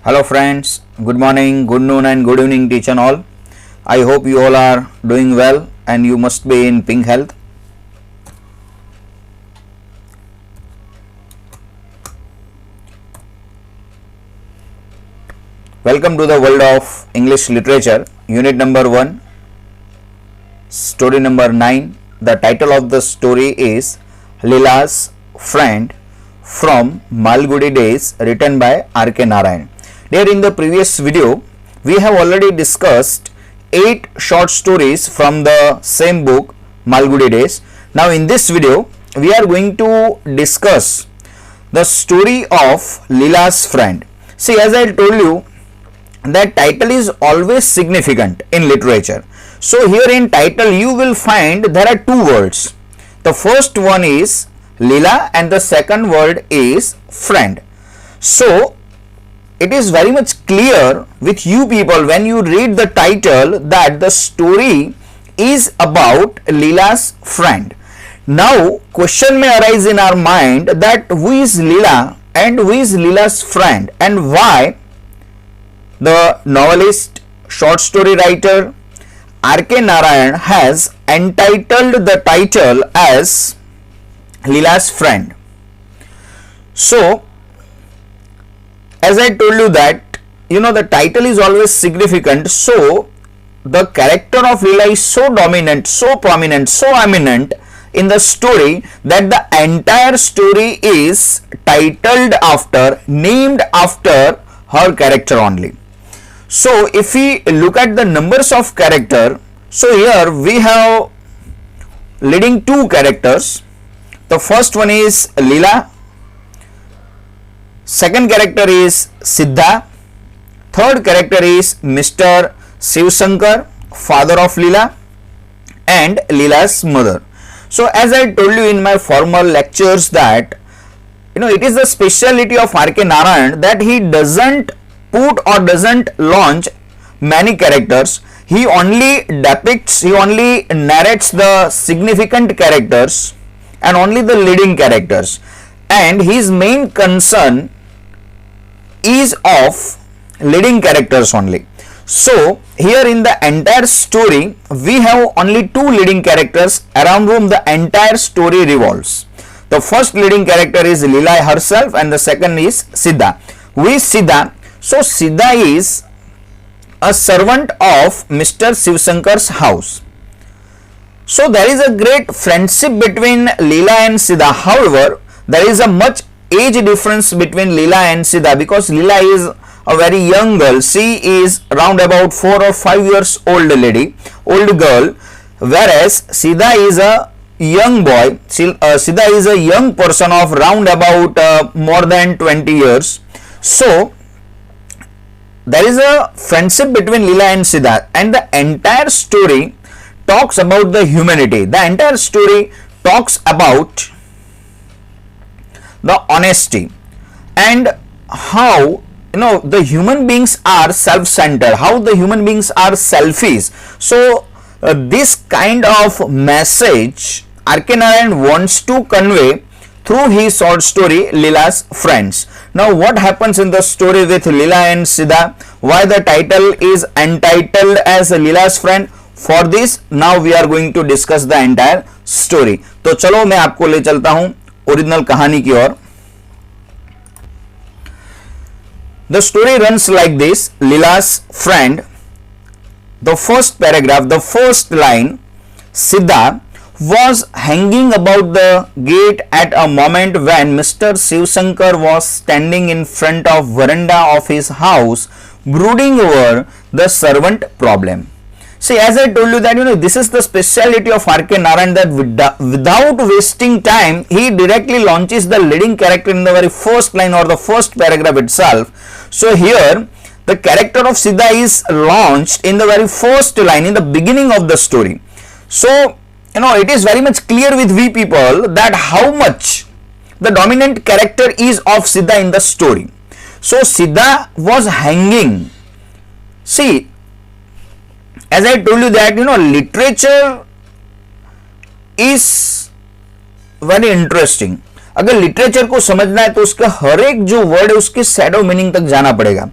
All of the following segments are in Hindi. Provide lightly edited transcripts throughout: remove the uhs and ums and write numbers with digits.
Hello friends, good morning, good noon and good evening to each and all. I hope you all are doing well and you must be in pink health. Welcome to the world of English literature, unit number 1, story number 9. The title of the story is Leela's Friend from Malgudi Days, written by R.K. Narayan. There in the previous video, we have already discussed 8 short stories from the same book, Malgudi Days. Now in this video, we are going to discuss the story of Leela's Friend. See, as I told you, that title is always significant in literature. So here in title you will find there are 2 words. The first one is Leela and the second word is friend. So it is very much clear with you people when you read the title that the story is about Leela's friend. Now question may arise in our mind that who is Leela and who is Leela's friend, and why the novelist, short story writer R.K. Narayan has entitled the title as Leela's Friend. So, as I told you that, the title is always significant. So, the character of Leela is so dominant, so prominent, so eminent in the story that the entire story is named after her character only. So if we look at the numbers of character, so here we have leading 2 characters. The first one is Leela, second character is Siddha, third character is Mr. Shivshankar, father of Leela and Leela's mother. So as I told you in my former lectures that it is the speciality of R.K. Narayan that he doesn't put or doesn't launch many characters. He only narrates the significant characters and only the leading characters, and his main concern is of leading characters only. So here in the entire story we have only 2 leading characters around whom the entire story revolves. The first leading character is Leela herself and the second is Siddha. Who is Siddha? So Siddha is a servant of Mr. Shivshankar's house. So there is a great friendship between Leela and Siddha. However, there is a much age difference between Leela and Siddha, because Leela is a very young girl. She is around about 4 or 5 years old girl, whereas Siddha is a young boy. Siddha is a young person of round about more than 20 years. So there is a friendship between Leela and Siddha, and the entire story talks about the humanity. The entire story talks about the honesty and how the human beings are self-centered, how the human beings are selfish. So this kind of message R.K. Narayan wants to convey through his short story Leela's Friends. Now what happens in the story with Leela and Siddha? Why the title is entitled as Leela's Friend? For this now we are going to discuss the entire story. तो चलो मैं आपको ले चलता हूं ओरिजिनल कहानी की ओर. The story runs like this. Leela's Friend. The first paragraph, the first line, Siddha was hanging about the gate at a moment when Mr. Shivshankar was standing in front of veranda of his house brooding over the servant problem. See, as I told you that this is the speciality of R.K. Narayan, that without wasting time he directly launches the leading character in the very first line or the first paragraph itself. So here the character of Siddha is launched in the very first line, in the beginning of the story. So it is very much clear with we people that how much the dominant character is of Siddha in the story. So Siddha was hanging. See, as I told you that literature is very interesting. अगर लिटरेचर को समझना है तो उसका हर एक जो वर्ड है उसकी शैडो मीनिंग तक जाना पड़ेगा।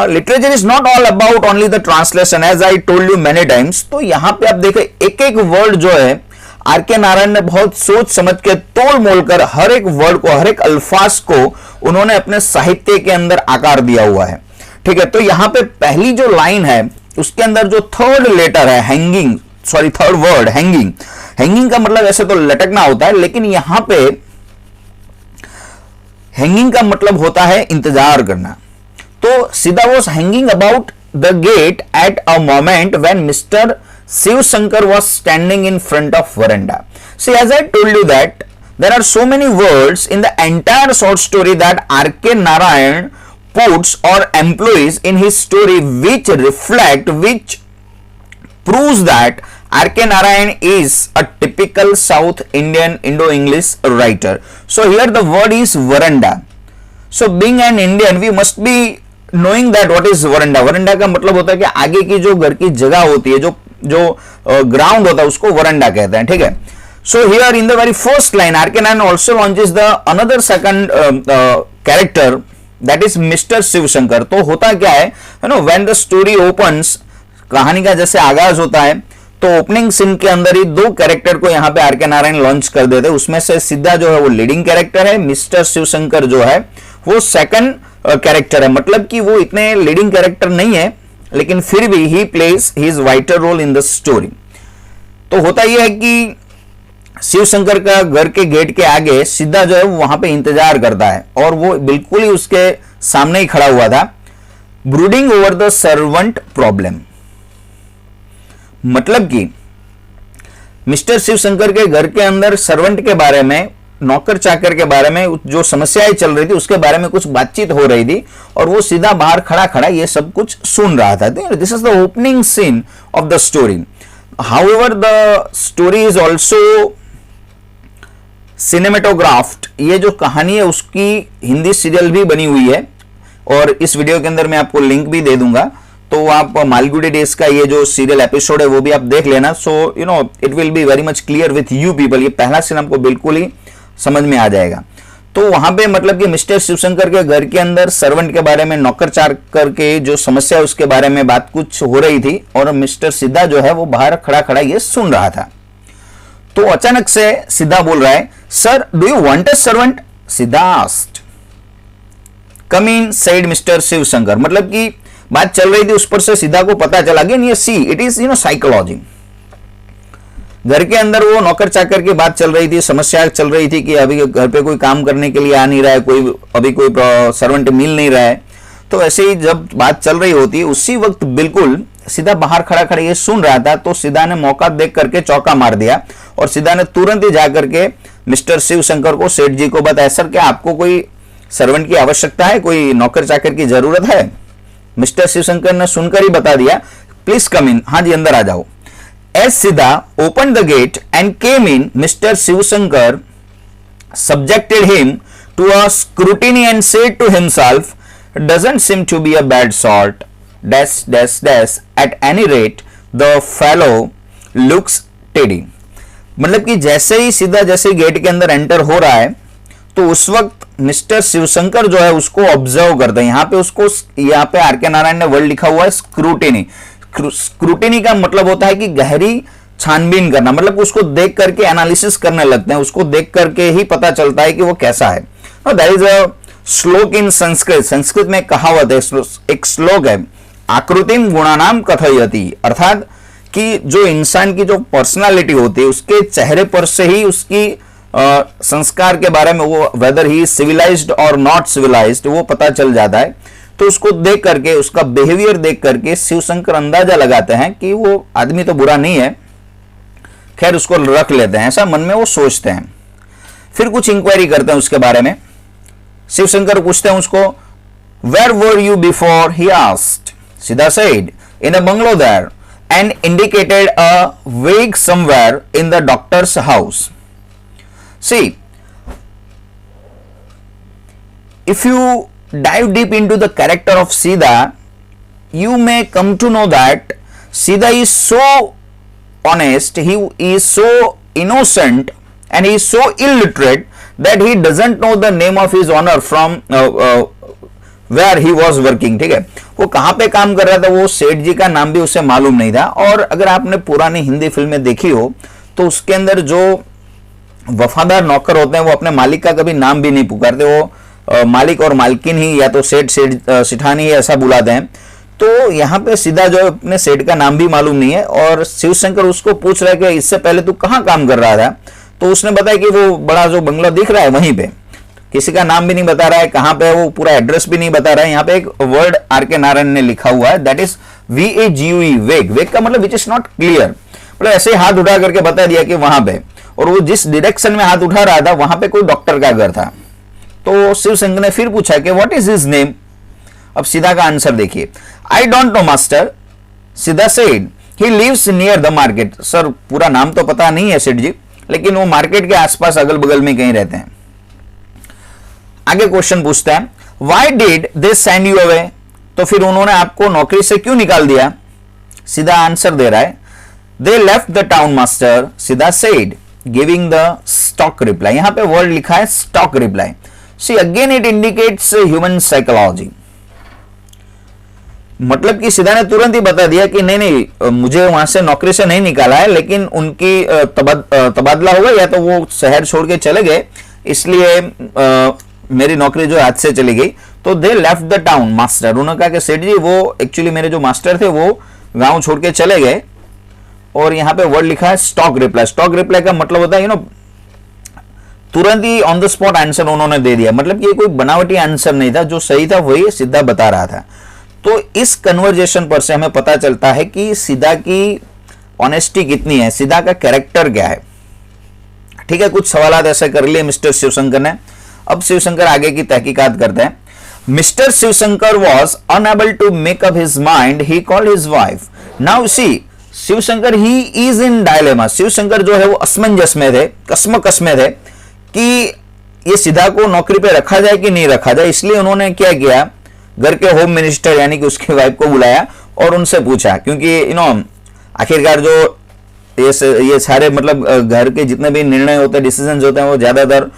Literature is not all about only the translation, as I told you many times. तो यहां पे आप देखें एक एक वर्ड जो है आर के नारायण ने बहुत सोच समझ के तोड़ मोल कर हर एक वर्ड को, हर एक अल्फाज को उन्होंने अपने साहित्य के अंदर आकार दिया हुआ है। ठीक है, तो यहां पे पहली जो लाइन है उसके अंदर जो थर्ड लेटर है hanging, sorry third word hanging, hanging का मतलब ऐसे तो लटकना होता है, लेकिन यहां पे हैंगिंग का मतलब होता है इंतजार करना। तो Sidda was hanging about the gate at a moment when mister Shiv Shankar was standing in front of veranda. See as I told you that there are so many words in the entire short story that R K Narayan puts or employs in his story which reflect, which proves that R.K. Narayan is a typical South Indian Indo-English writer. So here the word is veranda. So being an Indian we must be knowing that what is veranda. Veranda का मतलब होता है कि आगे की जो घर की जगह होती है, जो ग्राउंड होता है उसको वरंडा कहते हैं। ठीक है, so here in the very first line R.K. Narayan also launches the another second character, that is mister Shivshankar. तो होता क्या है no, when the story opens, कहानी का जैसे आगाज होता है तो ओपनिंग सीन के अंदर ही दो कैरेक्टर को यहाँ पे आर के नारायण लॉन्च कर देते हैं। उसमें से सिद्धा जो है वो लीडिंग कैरेक्टर है, मिस्टर शिवशंकर जो है वो सेकंड कैरेक्टर है। मतलब कि वो इतने लीडिंग कैरेक्टर नहीं है लेकिन फिर भी he plays his vital role in the story. तो होता यह है कि शिवशंकर का घर के गेट के आगे सिद्धा जो है वहां पे इंतजार करता है और वो बिल्कुल ही उसके सामने ही खड़ा हुआ था, brooding over the servant problem. मतलब कि मिस्टर शिवशंकर के घर के अंदर सर्वेंट के बारे में, नौकर चाकर के बारे में जो समस्याएं चल रही थी उसके बारे में कुछ बातचीत हो रही थी और वो सीधा बाहर खड़ा खड़ा ये सब कुछ सुन रहा था। This is the opening scene of the story. However the story is also cinematographed. ये जो कहानी है उसकी हिंदी सीरियल भी बनी हुई है और इस वीडियो के अंदर मैं आपको लिंक भी दे दूंगा, तो आप मालगुडी डेज का ये जो सीरियल एपिसोड है वो भी आप देख लेना। So you know it will be very much clear with you people. ये पहला सीन आपको बिल्कुल ही समझ में आ जाएगा। तो वहां पे मतलब कि मिस्टर शिवशंकर के घर के अंदर सर्वेंट के बारे में, नौकर चाकर के जो समस्या है उसके बारे में बात कुछ हो रही थी और मिस्टर सिद्धा जो है वो बाहर खड़ा खड़ा ये सुन रहा था। तो अचानक से सिद्धा बोल रहा है, sir do you want a servant? सिद्धा आस्क्ड। कम इन सेड मिस्टर शिवशंकर। मतलब कि बात चल रही थी उस पर से सिद्धा को पता चला गया, ये सी इट इज साइकोलॉजी। घर के अंदर वो नौकर चाकर की बात चल रही थी, समस्या चल रही थी कि अभी घर पे कोई काम करने के लिए आ नहीं रहा है, अभी कोई सर्वेंट मिल नहीं रहा है। तो ऐसे ही जब बात चल रही होती है उसी वक्त बिल्कुल सीधा बाहर खड़ा खड़ा ये सुन रहा था। तो सीधा ने मौका देख करके चौका मार दिया और सीधा ने तुरंत ही जाकर के मिस्टर शिवशंकर को, सेठ जी को बताया, सर क्या आपको कोई सर्वेंट की आवश्यकता है, कोई नौकर चाकर की जरूरत है? मिस्टर शिवशंकर ने सुनकर ही बता दिया, प्लीज कम इन, हाँ जी अंदर आ जाओ। As Sidda open the gate and came in, mister Shivshankar subjected him to a scrutiny and said to himself, doesn't seem to be a bad sort, dash dash dash, at any rate the fellow looks steady। मतलब कि जैसे ही सीधा जैसे गेट के अंदर एंटर हो रहा है तो उस वक्त मिस्टर शिवशंकर जो है उसको ऑब्जर्व करते हैं। यहाँ पे उसको, यहाँ पे आर के नारायण ने वर्ड लिखा हुआ है स्क्रूटिनी। स्क्रूटिनी का मतलब होता है कि गहरी छानबीन करना, मतलब उसको देख करके एनालिसिस करने लगते हैं, उसको देख करके ही पता चलता है कि वो कैसा है। दैट इज अ श्लोक इन संस्कृत। संस्कृत में कहावत है, एक श्लोक है, आकृतिम गुणानाम कथयति, अर्थात कि जो इंसान की जो पर्सनालिटी होती है उसके चेहरे पर से ही उसकी संस्कार के बारे में, वो वेदर ही सिविलाइज्ड और नॉट सिविलाइज्ड, वो पता चल जाता है। तो उसको देख करके, उसका बिहेवियर देख करके शिवशंकर अंदाजा लगाते हैं कि वो आदमी तो बुरा नहीं है, खैर उसको रख लेते हैं, ऐसा मन में वो सोचते हैं। फिर कुछ इंक्वायरी करते हैं उसके बारे में। शिवशंकर पूछते हैं उसको, where were you before? He asked. Sidda said, in a bungalow there, and indicated a vague somewhere in the doctor's house. See, if you dive deep into the character of Siddha, you may come to know that Siddha is so honest, he is so innocent, and he is so illiterate that he doesn't know the name of his honour from where he was working. ठीक है, वो कहां पे काम कर रहा था, वो सेठ जी का नाम भी उसे मालूम नहीं था। और अगर आपने पुरानी हिंदी फिल्में देखी हो तो उसके अंदर जो वफादार नौकर होते हैं वो अपने मालिक का कभी नाम भी नहीं पुकारते, वो मालिक और मालकिन ही या तो सेठ सिठानी ही ऐसा बुलाते हैं। तो यहाँ पे सीधा जो अपने सेठ का नाम भी मालूम नहीं है और शिवशंकर उसको पूछ रहा है कि इससे पहले तू कहाँ काम कर रहा था, तो उसने बताया कि वो बड़ा जो बंगला दिख रहा है वहीं पे। किसी का नाम भी नहीं बता रहा है, कहां पे है वो पूरा एड्रेस भी नहीं बता रहा है। यहाँ पे एक वर्ड आर के नारायण ने लिखा हुआ है, दैट इज VAGUE, वेग। वेग का मतलब विच इज नॉट क्लियर, मतलब ऐसे ही हाथ उठा करके बता दिया कि वहां पे, और वो जिस डायरेक्शन में हाथ उठा रहा था वहां पे कोई डॉक्टर का घर था। तो शिवशंकर ने फिर पूछा कि व्हाट इज हिज नेम। अब सीधा का आंसर देखिए, I don't know master, Sidda said he lives near the market. Sir पूरा नाम तो पता नहीं है सेठ जी, लेकिन वो मार्केट के आसपास अगल बगल में कहीं रहते हैं। आगे क्वेश्चन पूछता है, why did they send you away, तो फिर उन्होंने आपको नौकरी से क्यों निकाल दिया। सीधा आंसर दे रहा है, they left the town master, Sidda said giving the stock reply. यहां पे वर्ड लिखा है stock reply. See again it indicates human psychology, मतलब कि सीधा ने तुरंत ही बता दिया कि नहीं नहीं मुझे वहां से नौकरी से नहीं निकाला है, लेकिन उनकी तबादला हुआ या तो वो शहर छोड़ के चले गए, इसलिए मेरी नौकरी जो हाथ से चली गई। तो दे लेफ्ट द टाउन मास्टर, उन्होंने कहा कि सेठ जी वो एक्चुअली मेरे जो मास्टर थे वो गांव छोड़ के चले गए। और यहाँ पे वर्ड लिखा है स्टॉक रिप्लाई। स्टॉक रिप्लाई का मतलब होता है तुरंत ही ऑन द स्पॉट आंसर उन्होंने दे दिया, मतलब कि कोई बनावटी आंसर नहीं था, जो सही था वही सीधा बता रहा था। तो इस कन्वर्जेशन पर से हमें पता चलता है कि सीधा की ऑनेस्टी कितनी है, सीधा का कैरेक्टर क्या है। ठीक है, कुछ सवाल ऐसे कर लिए मिस्टर शिवशंकर ने। अब शिवशंकर आगे की तहकीकात करते हैं। Mister Shivshankar was unable to make up his mind, he called his wife. Now see Shivshankar he is in dilemma. Shivshankar जो है वो असमंजस में थे, कसमकस में थे कि ये सीधा को नौकरी पे रखा जाए कि नहीं रखा जाए। इसलिए उन्होंने क्या किया, घर के होम मिनिस्टर यानी कि उसकी वाइफ को बुलाया और उनसे पूछा, क्योंकि आखिरकार जो ये सारे मतलब घर के जितने भी निर्णय होते हैं, डिसीजन होते हैं, वो ज्यादातर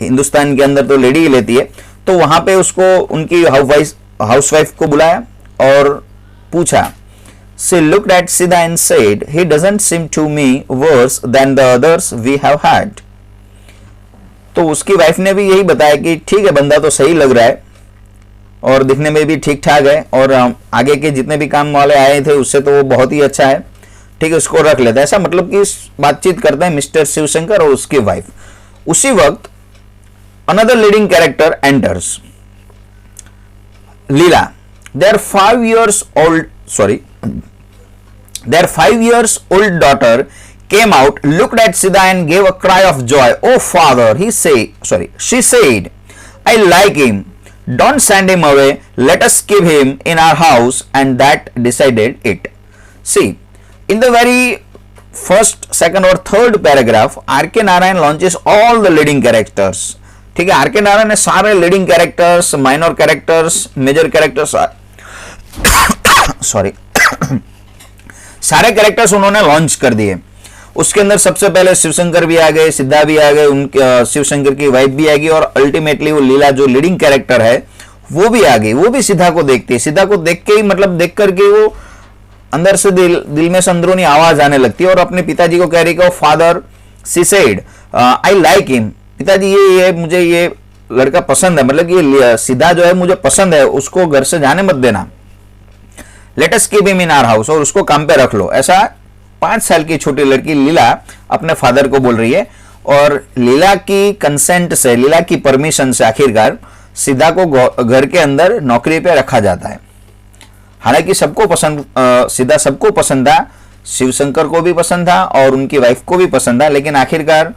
हिंदुस्तान के अंदर तो लेडी ही लेती है। तो वहां पे उसको उनकी हाउसवाइफ को बुलाया और पूछा, she looked at Sidda and said, he doesn't seem to me worse than the others we have had. तो उसकी वाइफ ने भी यही बताया कि ठीक है, बंदा तो सही लग रहा है और दिखने में भी ठीक ठाक है, और आगे के जितने भी काम वाले आए थे उससे तो वो बहुत ही अच्छा है, ठीक है उसको रख लेता है। ऐसा मतलब कि बातचीत करते हैं मिस्टर शिवशंकर और उसकी वाइफ। उसी वक्त another leading character enters, Leela. Their 5 years old daughter came out, looked at Sida and gave a cry of joy. Oh father, she said, I like him. Don't send him away. Let us keep him in our house. And that decided it. See, in the very first, second or third paragraph, R.K. Narayan launches all the leading characters. ठीक है, आर.के. नारायण ने सारे leading characters, minor characters, major characters सारे कैरेक्टर्स उन्होंने लॉन्च कर दिए। उसके अंदर सबसे पहले शिवशंकर भी आ गए, सिद्धा भी आ गए, उनके शिवशंकर की वाइफ भी आ गई, और अल्टीमेटली वो लीला जो लीडिंग कैरेक्टर है वो भी आ गई। वो भी सिद्धा को देखती है, सिद्धा को देख के ही मतलब देख करके वो अंदर से दिल में से अंदरूनी आवाज आने लगती है और अपने पिताजी को कह रही है, father she said I like him, पिताजी ये मुझे ये लड़का पसंद है, मतलब ये सीधा जो है मुझे पसंद है, उसको घर से जाने मत देना, let us keep him in our house, और उसको काम पे रख लो। ऐसा 5 साल की छोटी लड़की लीला अपने फादर को बोल रही है, और लीला की कंसेंट से, लीला की परमिशन से आखिरकार सीधा को घर के अंदर नौकरी पे रखा जाता है। हालांकि सबको पसंद, सीधा सबको पसंद था, शिवशंकर को भी पसंद था और उनकी वाइफ को भी पसंद था, लेकिन आखिरकार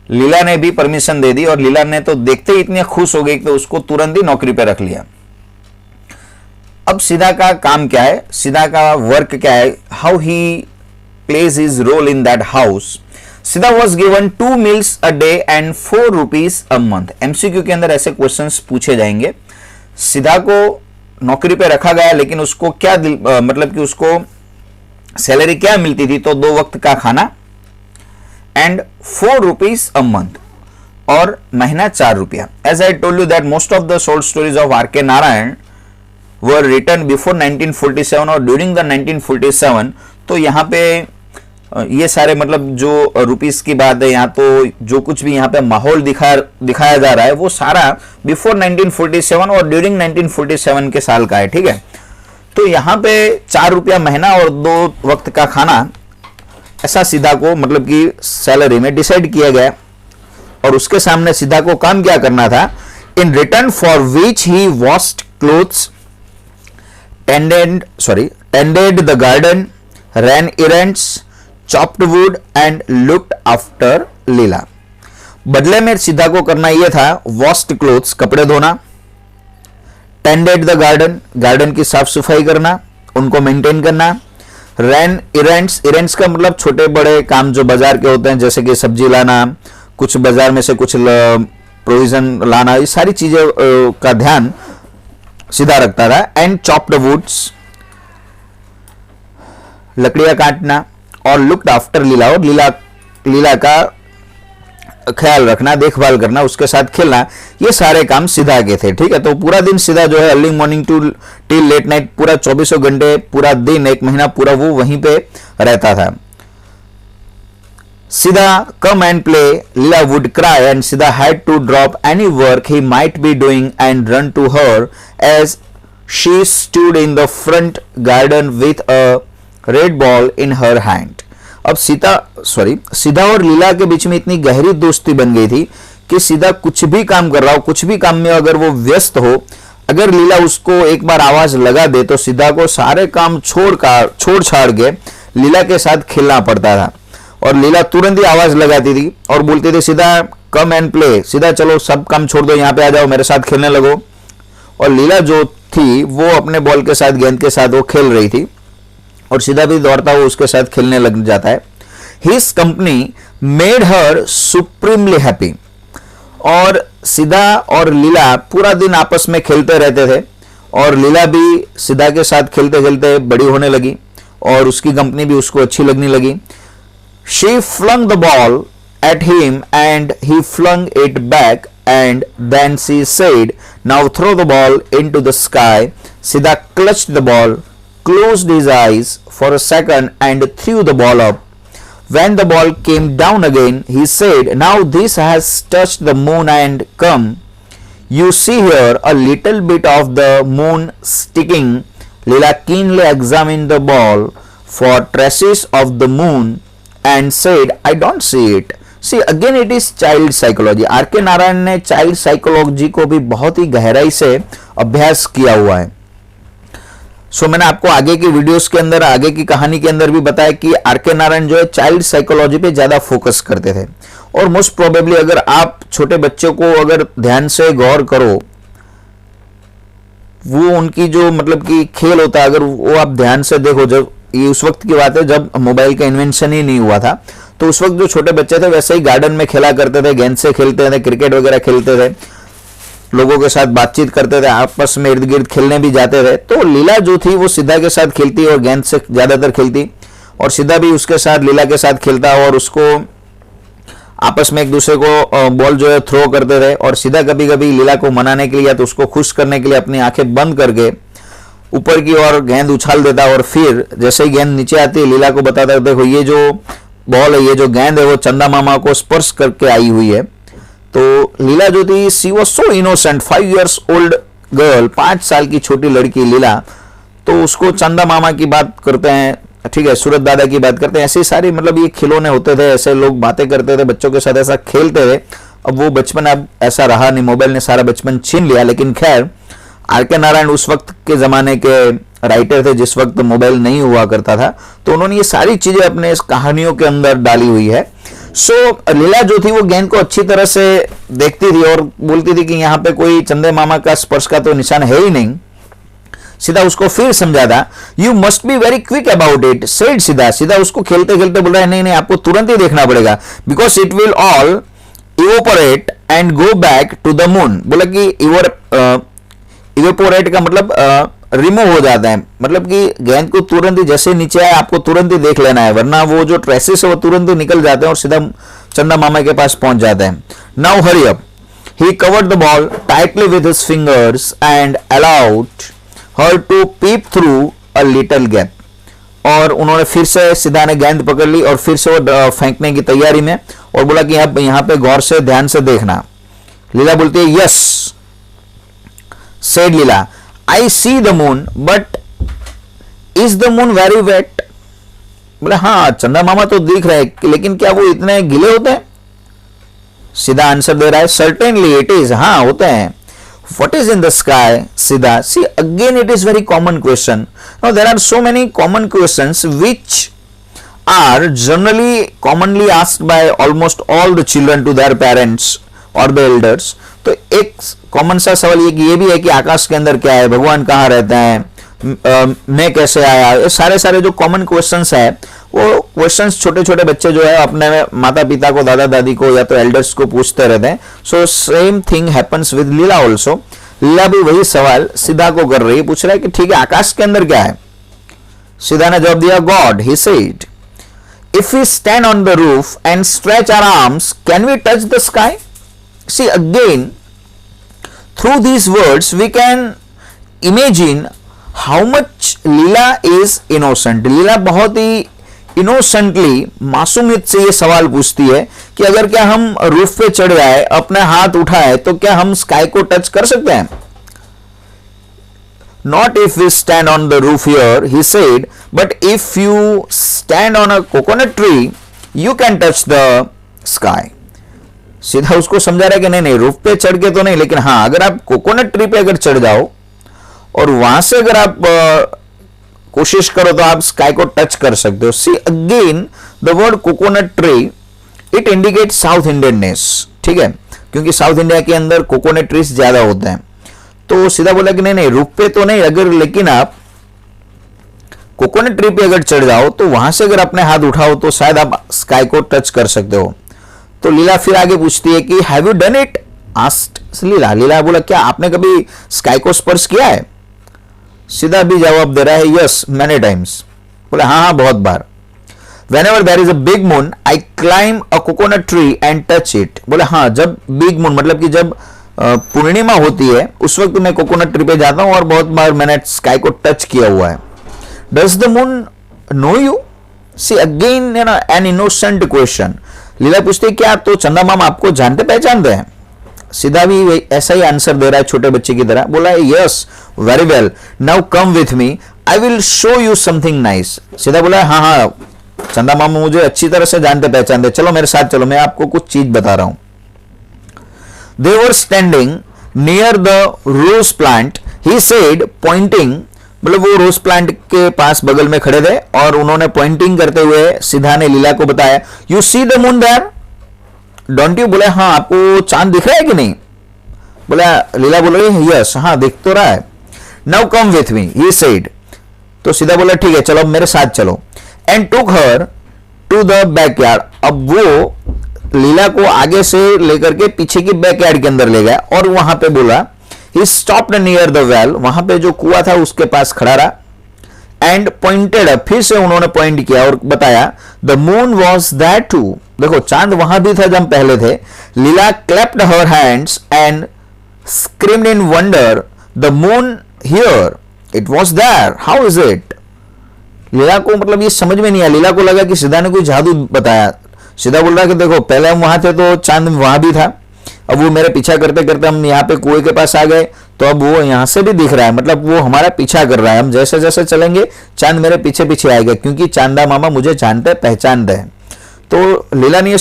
लीला ने भी परमिशन दे दी, और लीला ने तो देखते ही इतनी खुश हो गई कि उसको तुरंत ही नौकरी पे रख लिया। अब सीधा का काम क्या है, सीधा का वर्क क्या है, how he plays his role in that house. Sidda was given 2 meals a day and 4 rupees a month। MCQ के अंदर ऐसे क्वेश्चंस पूछे जाएंगे। सीधा को नौकरी पे रखा गया, लेकिन उसको क्या मतलब कि उसको सैलरी क्या मिलती थी, तो 2 वक्त का खाना एंड 4 rupees a month। और महीना 4 रुपया। As I told you that most of the short stories of R K Narayan were written before 1947 और ड्यूरिंग द 1947। तो यहाँ पे ये सारे मतलब जो रुपीस की बात है, यहाँ तो जो कुछ भी यहाँ पे माहौल दिखाया जा रहा है वो सारा बिफोर 1947 और ड्यूरिंग 1947 के साल का है, ठीक है। तो यहाँ पे 4 रुपया महीना और 2 वक्त का खाना, ऐसा सीधा को मतलब कि सैलरी में डिसाइड किया गया और उसके सामने सीधा को काम क्या करना था। In return for which he washed clothes, tended the garden, ran errands, chopped wood and looked after Leela. बदले में सीधा को करना यह था वॉश्ड क्लोथ्स, कपड़े धोना, टेंडेड द गार्डन, गार्डन की साफ सफाई करना, उनको मेंटेन करना, रैन इरेंट्स, इरेंट्स का मतलब छोटे बड़े काम जो बाजार के होते हैं, जैसे कि सब्जी लाना, कुछ बाजार में से कुछ प्रोविजन लाना, ये सारी चीजें का ध्यान सीधा रखता था। एंड चॉप्ड वुड्स, लकड़ियां काटना, और लुक्ड आफ्टर लीला, और लीला का ख्याल रखना, देखभाल करना, उसके साथ खेलना, ये सारे काम सीधा के थे, ठीक है। तो पूरा दिन सीधा जो है early morning to till late night, पूरा 24 घंटे, पूरा दिन, एक महीना पूरा वो वहीं पे रहता था। Sidha come and play, Lila would cry and Sidha had to drop any work he might be doing and run to her as she stood in the front garden with a red ball in her hand. अब सीधा और लीला के बीच में इतनी गहरी दोस्ती बन गई थी कि सीधा कुछ भी काम कर रहा हो, कुछ भी काम में अगर वो व्यस्त हो, अगर लीला उसको एक बार आवाज लगा दे तो सीधा को सारे काम छोड़ छाड़ के लीला के साथ खेलना पड़ता था। और लीला तुरंत ही आवाज लगाती थी और बोलती थी सीधा कम एंड प्ले, सीधा चलो सब काम छोड़ दो, यहाँ पे आ जाओ, मेरे साथ खेलने लगो। और लीला जो थी वो अपने बॉल के साथ, गेंद के साथ वो खेल रही थी और सीधा भी दौड़ता हुआ उसके साथ खेलने लग जाता है। His company made her supremely happy. और सीधा और लीला पूरा दिन आपस में खेलते रहते थे और लीला भी सीधा के साथ खेलते खेलते बड़ी होने लगी और उसकी कंपनी भी उसको अच्छी लगने लगी। She flung the ball at him and he flung it back and then she said, now throw the ball into the sky. Siddha clutched the ball, closed his eyes for a second and threw the ball up. When the ball came down again, he said, now this has touched the moon and come. You see here a little bit of the moon sticking. Leela keenly examined the ball for traces of the moon and said, I don't see it. See, again it is child psychology. R K Narayan ने चाइल्ड साइकोलॉजी को भी बहुत ही गहराई से अभ्यास किया हुआ है। सो मैंने आपको आगे की वीडियोस के अंदर, आगे की कहानी के अंदर भी बताया कि आर के नारायण जो है चाइल्ड साइकोलॉजी पे ज्यादा फोकस करते थे। और मोस्ट प्रोबेबली अगर आप छोटे बच्चों को अगर ध्यान से गौर करो, वो उनकी जो मतलब कि खेल होता है, अगर वो आप ध्यान से देखो, जब ये उस वक्त की बात है जब मोबाइल का इन्वेंशन ही नहीं हुआ था, तो उस वक्त जो छोटे बच्चे थे वैसे ही गार्डन में खेला करते थे, गेंद से खेलते थे, क्रिकेट वगैरह खेलते थे, लोगों के साथ बातचीत करते थे, आपस में इर्द गिर्द खेलने भी जाते थे। तो लीला जो थी वो सीधा के साथ खेलती और गेंद से ज्यादातर खेलती और सीधा भी उसके साथ लीला के साथ खेलता और उसको आपस में एक दूसरे को बॉल जो है थ्रो करते थे। और सीधा कभी कभी लीला को मनाने के लिए या तो उसको खुश करने के लिए अपनी आंखें बंद करके ऊपर की ओर गेंद उछाल देता और फिर जैसे ही गेंद नीचे आती है लीला को बताता देखो ये जो बॉल है, ये जो गेंद है वो चंदा मामा को स्पर्श करके आई हुई है। तो लीला जो थी she was so innocent, 5 years old girl, 5 साल की छोटी लड़की लीला, तो उसको चंदा मामा की बात करते हैं, ठीक है, सूरत दादा की बात करते हैं, ऐसे सारी मतलब ये खिलौने होते थे, ऐसे लोग बातें करते थे बच्चों के साथ, ऐसा खेलते थे। अब वो बचपन अब ऐसा रहा नहीं, मोबाइल ने सारा बचपन छीन लिया। लेकिन खैर आर के नारायण उस वक्त के जमाने के राइटर थे जिस वक्त मोबाइल नहीं हुआ करता था, तो उन्होंने ये सारी चीजें अपने इस कहानियों के अंदर डाली हुई है। सो लीला जो थी वो गेंद को अच्छी तरह से देखती थी और बोलती थी कि यहाँ पे कोई चंदे मामा का स्पर्श का तो निशान है ही नहीं। सीधा उसको फिर समझाता, you must be very quick about it, said सीधा। सीधा उसको खेलते खेलते बोल रहा है नहीं नहीं आपको तुरंत ही देखना पड़ेगा, because it will all evaporate and go back to the moon. बोला कि इवोपोरेट का मतलब रिमूव हो जाते हैं, मतलब कि गेंद को तुरंत ही जैसे नीचे आए आपको तुरंत ही देख लेना है, वरना वो जो ट्रेसेस है वो तुरंत ही निकल जाते हैं और सीधा चंदा मामा के पास पहुंच जाते हैं. Now hurry up. He covered the ball tightly with his fingers and allowed her to peep through a little gap. और उन्होंने फिर से सीधा ने गेंद पकड़ ली और फिर से वो फेंकने की तैयारी में, और बोला कि अब यहाँ पे गौर से ध्यान से देखना. लीला बोलती है yes. Said Leela, I see the moon but is the moon very wet. बोले हाँ चंदा मामा तो दिख रहे हैं, लेकिन क्या वो इतने गीले होते हैं? सीधा आंसर दे रहा है सर्टेनली इट इज. हाँ होते हैं. What is in the sky? Siddha. See, again it is very common question. Now there are so many common questions which are generally commonly asked by almost all the children to their parents or the elders. तो एक कॉमन सा सवाल ये भी है कि आकाश के अंदर क्या है, भगवान कहाँ रहते हैं, मैं कैसे आया. ये सारे जो कॉमन क्वेश्चंस है वो क्वेश्चंस छोटे छोटे बच्चे जो है अपने माता पिता को, दादा दादी को या तो एल्डर्स को पूछते रहते हैं. So same thing happens with Lila also. Lila भी वही सवाल सीधा को कर रही है, पूछ रहा है कि ठीक है आकाश के अंदर क्या है. सीधा ने जवाब दिया God. He said if we stand on the roof and stretch our arms can we touch the sky. See again through these words we can imagine how much Lila is innocent. Lila बहुत ही इनोसेंटली, मासूमियत से ये सवाल पूछती है कि अगर क्या हम रूफ पे चढ़ जाए, अपने हाथ उठाए, तो क्या हम स्काई को टच कर सकते हैं. Not if we stand on the roof here, he said, but if you stand on a coconut tree you can touch the sky. Sidda उसको समझा रहा है कि नहीं रूफ पे चढ़ के तो नहीं, लेकिन हाँ अगर आप कोकोनट ट्री पे अगर चढ़ जाओ और वहां से अगर आप कोशिश करो तो आप स्काई को टच कर सकते हो. See again the word coconut tree it indicate south Indianness. ठीक है, क्योंकि साउथ इंडिया के अंदर कोकोनट ट्रीज ज्यादा होते हैं. तो सीधा बोला कि नहीं रूफ पे तो नहीं, अगर लेकिन आप कोकोनट ट्री पे अगर चढ़ जाओ तो वहां से अगर अपने हाथ उठाओ तो शायद आप स्काई को टच कर सकते हो. तो लीला फिर आगे पूछती है कि have you done it. Asked Lila. Lila बोला क्या आपने कभी स्काई को स्पर्श किया है. सीधा भी जवाब दे रहा है यस मैनी टाइम्स. बोले हाँ बहुत बार. Whenever there is a big moon, I climb a coconut tree and touch it. बोले हाँ जब बिग मून मतलब कि जब पूर्णिमा होती है उस वक्त मैं कोकोनट ट्री पे जाता हूं और बहुत बार मैंने स्काई को टच किया हुआ है. Does the moon know you? See again an innocent question. लीला पूछती है क्या तो चंदा मामा आपको जानते पहचानते हैं. सीधा भी ऐसा ही आंसर दे रहा है छोटे बच्चे की तरह. बोला yes very well now come with me I will show you something nice. सीधा बोला हाँ चंदा मामा मुझे अच्छी तरह से जानते पहचानते, चलो मेरे साथ चलो मैं आपको कुछ चीज बता रहा हूं. They were standing near the rose plant. He said pointing, मतलब वो रोज प्लांट के पास बगल में खड़े थे और उन्होंने पॉइंटिंग करते हुए सीधा ने लीला को बताया you see the moon there don't you. बोले हाँ आपको चांद दिख रहा है कि नहीं. बोला लीला बोल रही यस हाँ दिख तो रहा है. Now come with me he said. तो सीधा बोला ठीक है चलो मेरे साथ चलो. And took her to the backyard. अब वो लीला को आगे से लेकर के पीछे की बैकयार्ड के अंदर ले गया और वहां पे बोला he stopped near the well. वहां पे जो कुआं था उसके पास खड़ा रहा. एंड पॉइंटेड, फिर से उन्होंने पॉइंट किया और बताया the moon was that too. देखो चांद वहां भी था जब पहले थे. Lila clapped her hands and screamed in wonder the moon here it was there how is it. Lila को मतलब ये समझ में नहीं आया. लीला को लगा कि सीधा ने कोई जादू बताया. सीधा बोल रहा कि देखो पहले हम वहां थे तो चांद वहां भी था, अब वो मेरे पीछा करते करते हम यहाँ पे कुएं के पास आ गए तो अब वो यहाँ से भी दिख रहा है, मतलब वो हमारा पीछा कर रहा है. हम जैसे जैसे चलेंगे चांद मेरे पीछे पीछे आएगा क्योंकि चांदा मामा मुझे जानते पहचानते हैं. तो लीला ने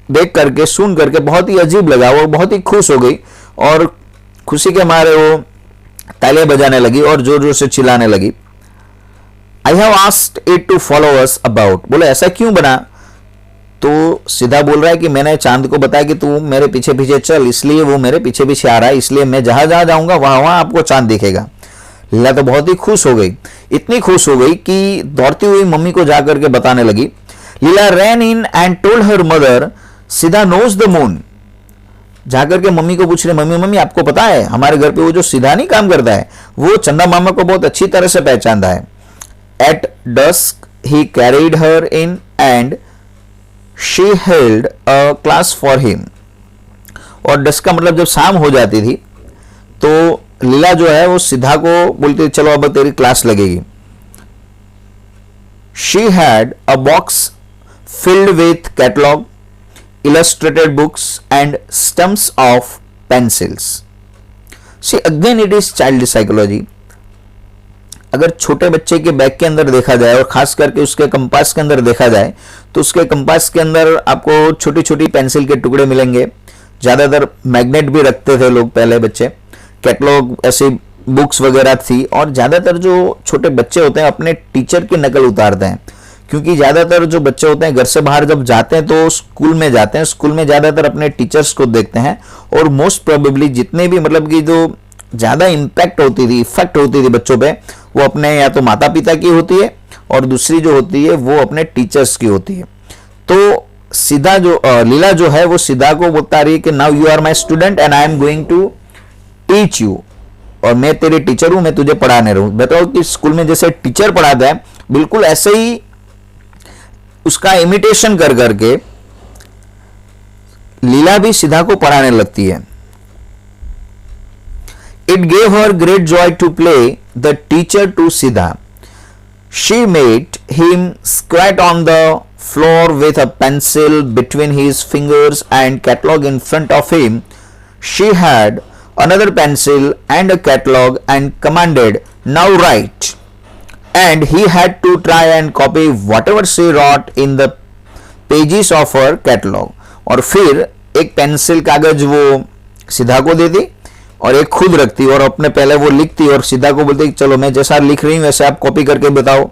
देख करके सुन करके बहुत ही अजीब लगा, वो बहुत ही खुश हो गई और खुशी के मारे वो तालियां बजाने लगी और जोर जोर से चिल्लाने लगी. I have asked it to follow us about. बोले ऐसा क्यों बना. तो सीधा बोल रहा है कि मैंने चांद को बताया कि तू मेरे पीछे पीछे चल, इसलिए वो मेरे पीछे पीछे आ रहा है, इसलिए मैं जहां जहां जाऊंगा वहां वहां आपको चांद दिखेगा. लीला तो बहुत ही खुश हो गई, इतनी खुश हो गई कि दौड़ती हुई मम्मी को जाकर के बताने लगी. लीला ran in and told her mother, Siddha knows the moon. जाकर के मम्मी को पूछ रहे, मम्मी मम्मी आपको पता है हमारे घर पे वो जो सीधा नहीं काम करता है वो चंदा मामा को बहुत अच्छी तरह से पहचानता है. At dusk he carried her in and she held a glass for him. और डस्क का मतलब जब शाम हो जाती थी तो लीला जो है वो सीधा को बोलती थी चलो अब तेरी क्लास लगेगी. She had a box filled with catalog, illustrated books and stumps of pencils. See again it is child psychology. अगर छोटे बच्चे के बैग के अंदर देखा जाए और खास करके उसके कंपास के अंदर देखा जाए तो उसके कंपास के अंदर आपको छोटी छोटी पेंसिल के टुकड़े मिलेंगे. ज़्यादातर मैग्नेट भी रखते थे लोग पहले बच्चे. कैटलॉग ऐसी बुक्स वगैरह थी और ज़्यादातर जो छोटे बच्चे होते हैं अपने टीचर की नकल उतारते हैं, क्योंकि ज़्यादातर जो बच्चे होते हैं घर से बाहर जब जाते हैं तो स्कूल में जाते हैं, स्कूल में ज़्यादातर अपने टीचर्स को देखते हैं. और मोस्ट प्रोबेबली जितने भी मतलब कि जो ज़्यादा इम्पैक्ट होती थी, इफेक्ट होती थी बच्चों पे, वो अपने या तो माता पिता की होती है और दूसरी जो होती है वो अपने टीचर्स की होती है. तो सीधा जो लीला जो है वो सीधा को बोलता रही है कि now you are my student and I am going to teach you, और मैं तेरे टीचर हूं, मैं तुझे पढ़ाने रहूं. बताओ कि स्कूल में जैसे टीचर पढ़ाता है बिल्कुल ऐसे ही उसका इमिटेशन कर करके लीला भी सीधा को पढ़ाने लगती है. It gave her great joy to play the teacher to Sidha. She made him squat on the floor with a pencil between his fingers and catalogue in front of him. She had another pencil and a catalog and commanded, now write. And he had to try and copy whatever she wrote in the pages of her catalog. और फिर एक पेंसिल कागज वो सीधा को देती और एक खुद रखती और अपने पहले वो लिखती और सीधा को बोलती चलो मैं जैसा लिख रही हूँ वैसे आप कॉपी करके बताओ.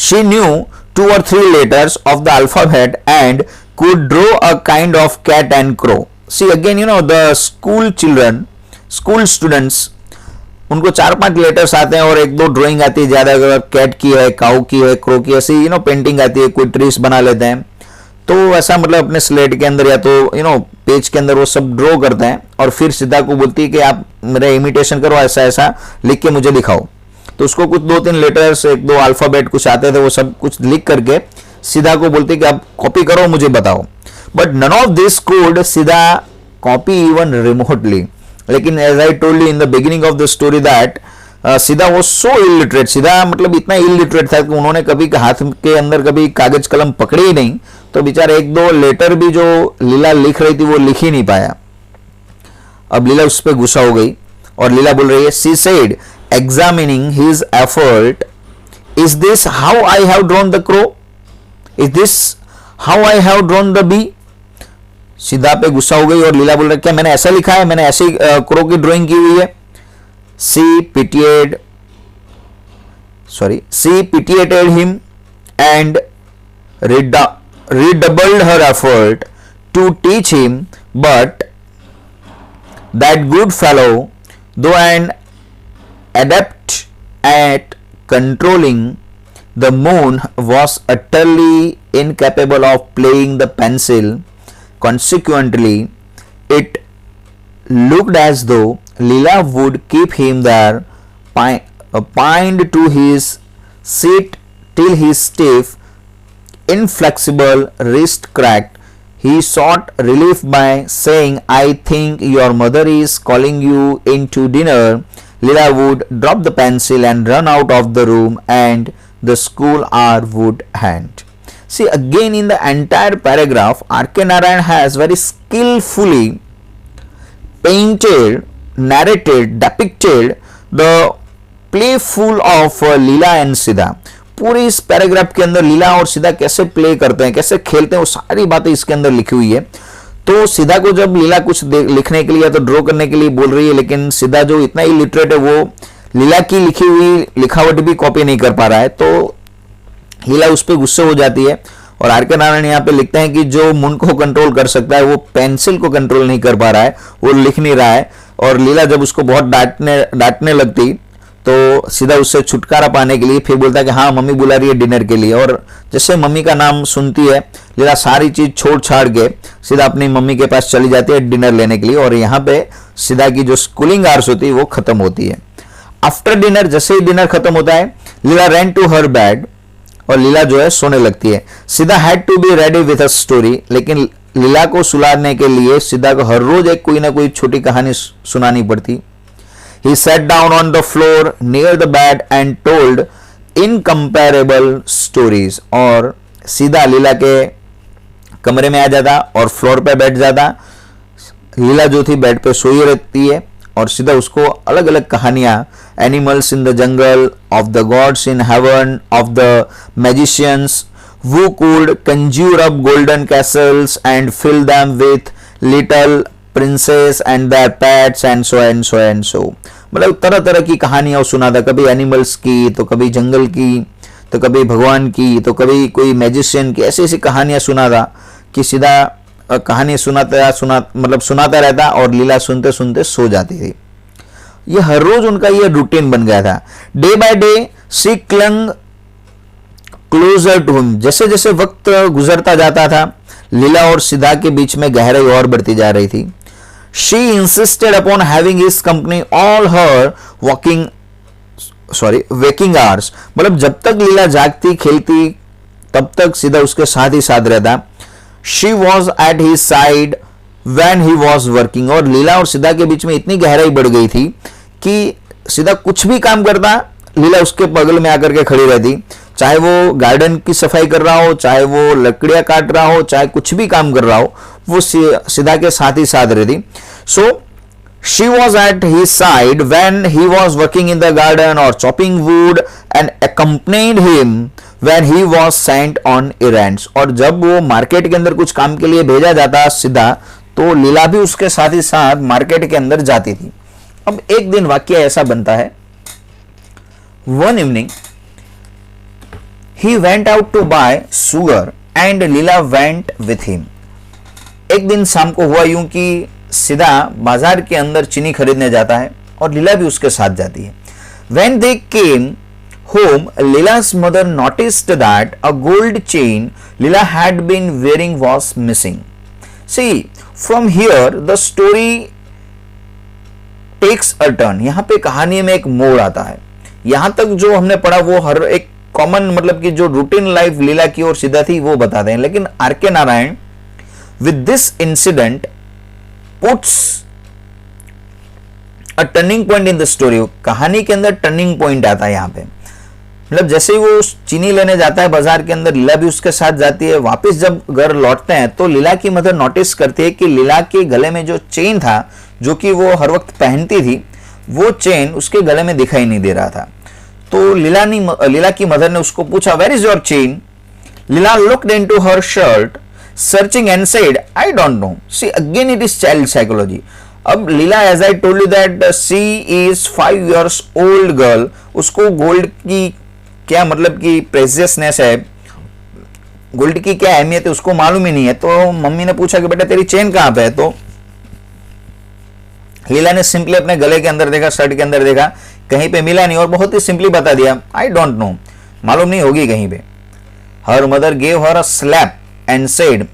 She knew 2 or 3 letters of the alphabet and could draw a kind of cat and crow. See again, you know, the school children, school students, उनको 4-5 लेटर्स आते हैं और 1-2 ड्राइंग आती है. ज़्यादा अगर कैट की है, काऊ की है, क्रो की, ऐसी पेंटिंग आती है, कोई ट्रीस बना लेते हैं. तो ऐसा मतलब अपने स्लेट के अंदर या तो पेज के अंदर वो सब ड्रॉ करते हैं और फिर सीधा को बोलती है कि आप मेरा इमिटेशन करो, ऐसा ऐसा लिख के मुझे दिखाओ. तो उसको कुछ 2-3 लेटर्स, 1-2 अल्फ़ाबेट कुछ आते थे, वो सब कुछ लिख करके सीधा को बोलती है कि आप कॉपी करो, मुझे बताओ. But none of this could सीधा copy even remotely. लेकिन as I told you in the beginning of the story that सीधा was so illiterate. सीधा मतलब इतना illiterate था कि उन्होंने कभी हाथ के अंदर कभी कागज कलम पकड़े ही नहीं, तो बेचारा 1-2 लेटर भी जो लीला लिख रही थी वो लिख ही नहीं पाया. अब लीला उस पर गुस्सा हो गई और लीला बोल रही है, she said examining his effort, is this how I have drawn the crow? Is this how I have drawn the bee? सीधा पे गुस्सा हो गई और लीला बोल रही क्या मैंने ऐसा लिखा है, मैंने ऐसी क्रो की ड्राइंग की हुई है. She pitiated him and redoubled her effort to teach him, but that good fellow, though an adept at controlling the moon, was utterly incapable of playing the pencil. Consequently, it looked as though Leela would keep him there, pinned to his seat till his stiff, inflexible wrist cracked. He sought relief by saying, "I think your mother is calling you in to dinner." Leela would drop the pencil and run out of the room, and the school hour would end. See again in the entire paragraph, R.K. Narayan has very skillfully painted, narrated, depicted the playful of Leela and Sidha. पूरी इस पैराग्राफ के अंदर लीला और सीधा कैसे प्ले करते हैं, कैसे खेलते हैं, वो सारी बातें इसके अंदर लिखी हुई है. तो सीधा को जब लीला कुछ लिखने के लिए या तो ड्रॉ करने के लिए बोल रही है, लेकिन सीधा जो इतना ही लिटरेट है वो लीला की लिखी हुई लिखावट भी कॉपी नहीं कर पा रहा है. तो लीला उस पर गुस्से हो जाती है और आर के नारायण यहाँ पे लिखते हैं कि जो मन को कंट्रोल कर सकता है वो पेंसिल को कंट्रोल नहीं कर पा रहा है, वो लिख नहीं रहा है. और लीला जब उसको बहुत डांटने लगती तो सीधा उससे छुटकारा पाने के लिए फिर बोलता है कि हाँ मम्मी बुला रही है डिनर के लिए, और जैसे मम्मी का नाम सुनती है लीला सारी चीज छोड़ छाड़ के सीधा अपनी मम्मी के पास चली जाती है डिनर लेने के लिए, और यहाँ पे सीधा की जो स्कूलिंग आवर्स होती है वो खत्म होती है। आफ्टर डिनर, जैसे ही डिनर खत्म होता है, लीला रैन टू हर बेड, और लीला जो है सोने लगती है। Sidda had to be ready with a story, लेकिन लीला को सुलाने के लिए सीधा को हर रोज एक कोई ना कोई छोटी कहानी सुनानी पड़ती। He sat down on the floor near the bed and told incomparable stories, और सीधा लीला के कमरे में आ जाता और फ्लोर पे बैठ जाता। लीला जो थी बेड पे सोई रहती है और सीधा उसको अलग अलग कहानियां, animals in the jungle, of the gods in heaven, of the magicians who could conjure up golden castles and fill them with little princess and their pets and so and so and so, मतलब तरह तरह की कहानियां सुनाता, कभी एनिमल्स की, तो कभी जंगल की, तो कभी भगवान की, तो कभी कोई मैजिशियन की, ऐसी ऐसी कहानियां सुनाता कि सीधा कहानी सुनाता रहता और लीला सुनते सुनते सो जाती थी। ये हर रोज उनका ये रूटीन बन गया था। Day by day she clung closer to him, जैसे जैसे वक्त गुजरता जाता था लीला और सीधा के बीच में गहराई और बढ़ती जा रही थी। She insisted upon having his company all her waking hours, मतलब जब तक लीला जागती खेलती तब तक सीधा उसके साथ ही साथ रहता। She was at his side when he was working, और लीला और सीधा के बीच में इतनी गहराई बढ़ गई थी कि सीधा कुछ भी काम करता लीला उसके बगल में आकर के खड़ी रहती, चाहे वो गार्डन की सफाई कर रहा हो, चाहे वो लकड़ियां काट रहा हो, चाहे कुछ भी काम कर रहा हो, वो सीधा के साथ ही साथ रहती। So she was at his side when he was working in the garden और chopping wood and accompanied him when he was sent on errands, और जब वो मार्केट के अंदर कुछ काम के लिए भेजा जाता सीधा, तो लीला भी उसके साथ ही साथ मार्केट के अंदर जाती थी। अब एक दिन वाक्य ऐसा बनता है, one evening he went out to buy sugar and Leela went with him, एक दिन शाम को हुआ यूं कि सीधा बाजार के अंदर चीनी खरीदने जाता है और लीला भी उसके साथ जाती है। When they came home, Leela's mother noticed that a gold chain Leela had been wearing was missing. See, from here the story takes a turn. यहाँ पे कहानी में एक मोड़ आता है। यहाँ तक जो हमने पढ़ा वो हर एक कॉमन, मतलब कि जो रूटीन लाइफ लीला की और सीधा थी वो बताते हैं, लेकिन are K Narayan with this incident puts a turning point in the story. कहानी के अंदर टर्निंग पॉइंट आता है यहाँ पे, मतलब जैसे ही वो चीनी लेने जाता है बाजार के अंदर, लीला भी उसके साथ जाती है। वापस जब घर लौटते हैं तो लीला की मदर नोटिस करती है कि लीला के गले में जो चेन था, जो कि वो हर वक्त पहनती थी, वो चेन उसके गले में दिखाई नहीं दे रहा था। तो लीला की मदर ने उसको पूछा, where is your chain? Lila looked into her shirt searching and said, I don't know. See again it is child psychology. अब Lila, as I told you that she is 5 years old girl, उसको गोल्ड की क्या मतलब की प्रेशियसनेस है, गोल्ड की क्या अहमियत है उसको मालूम ही नहीं है। तो मम्मी ने पूछा कि बेटा तेरी चेन कहां पे है? तो लीला ने सिंपली अपने गले के अंदर देखा, शर्ट के अंदर देखा, कहीं पे मिला नहीं और बहुत ही सिंपली बता दिया, आई डोंट नो, मालूम नहीं होगी कहीं पे। Her mother gave her a slap and said,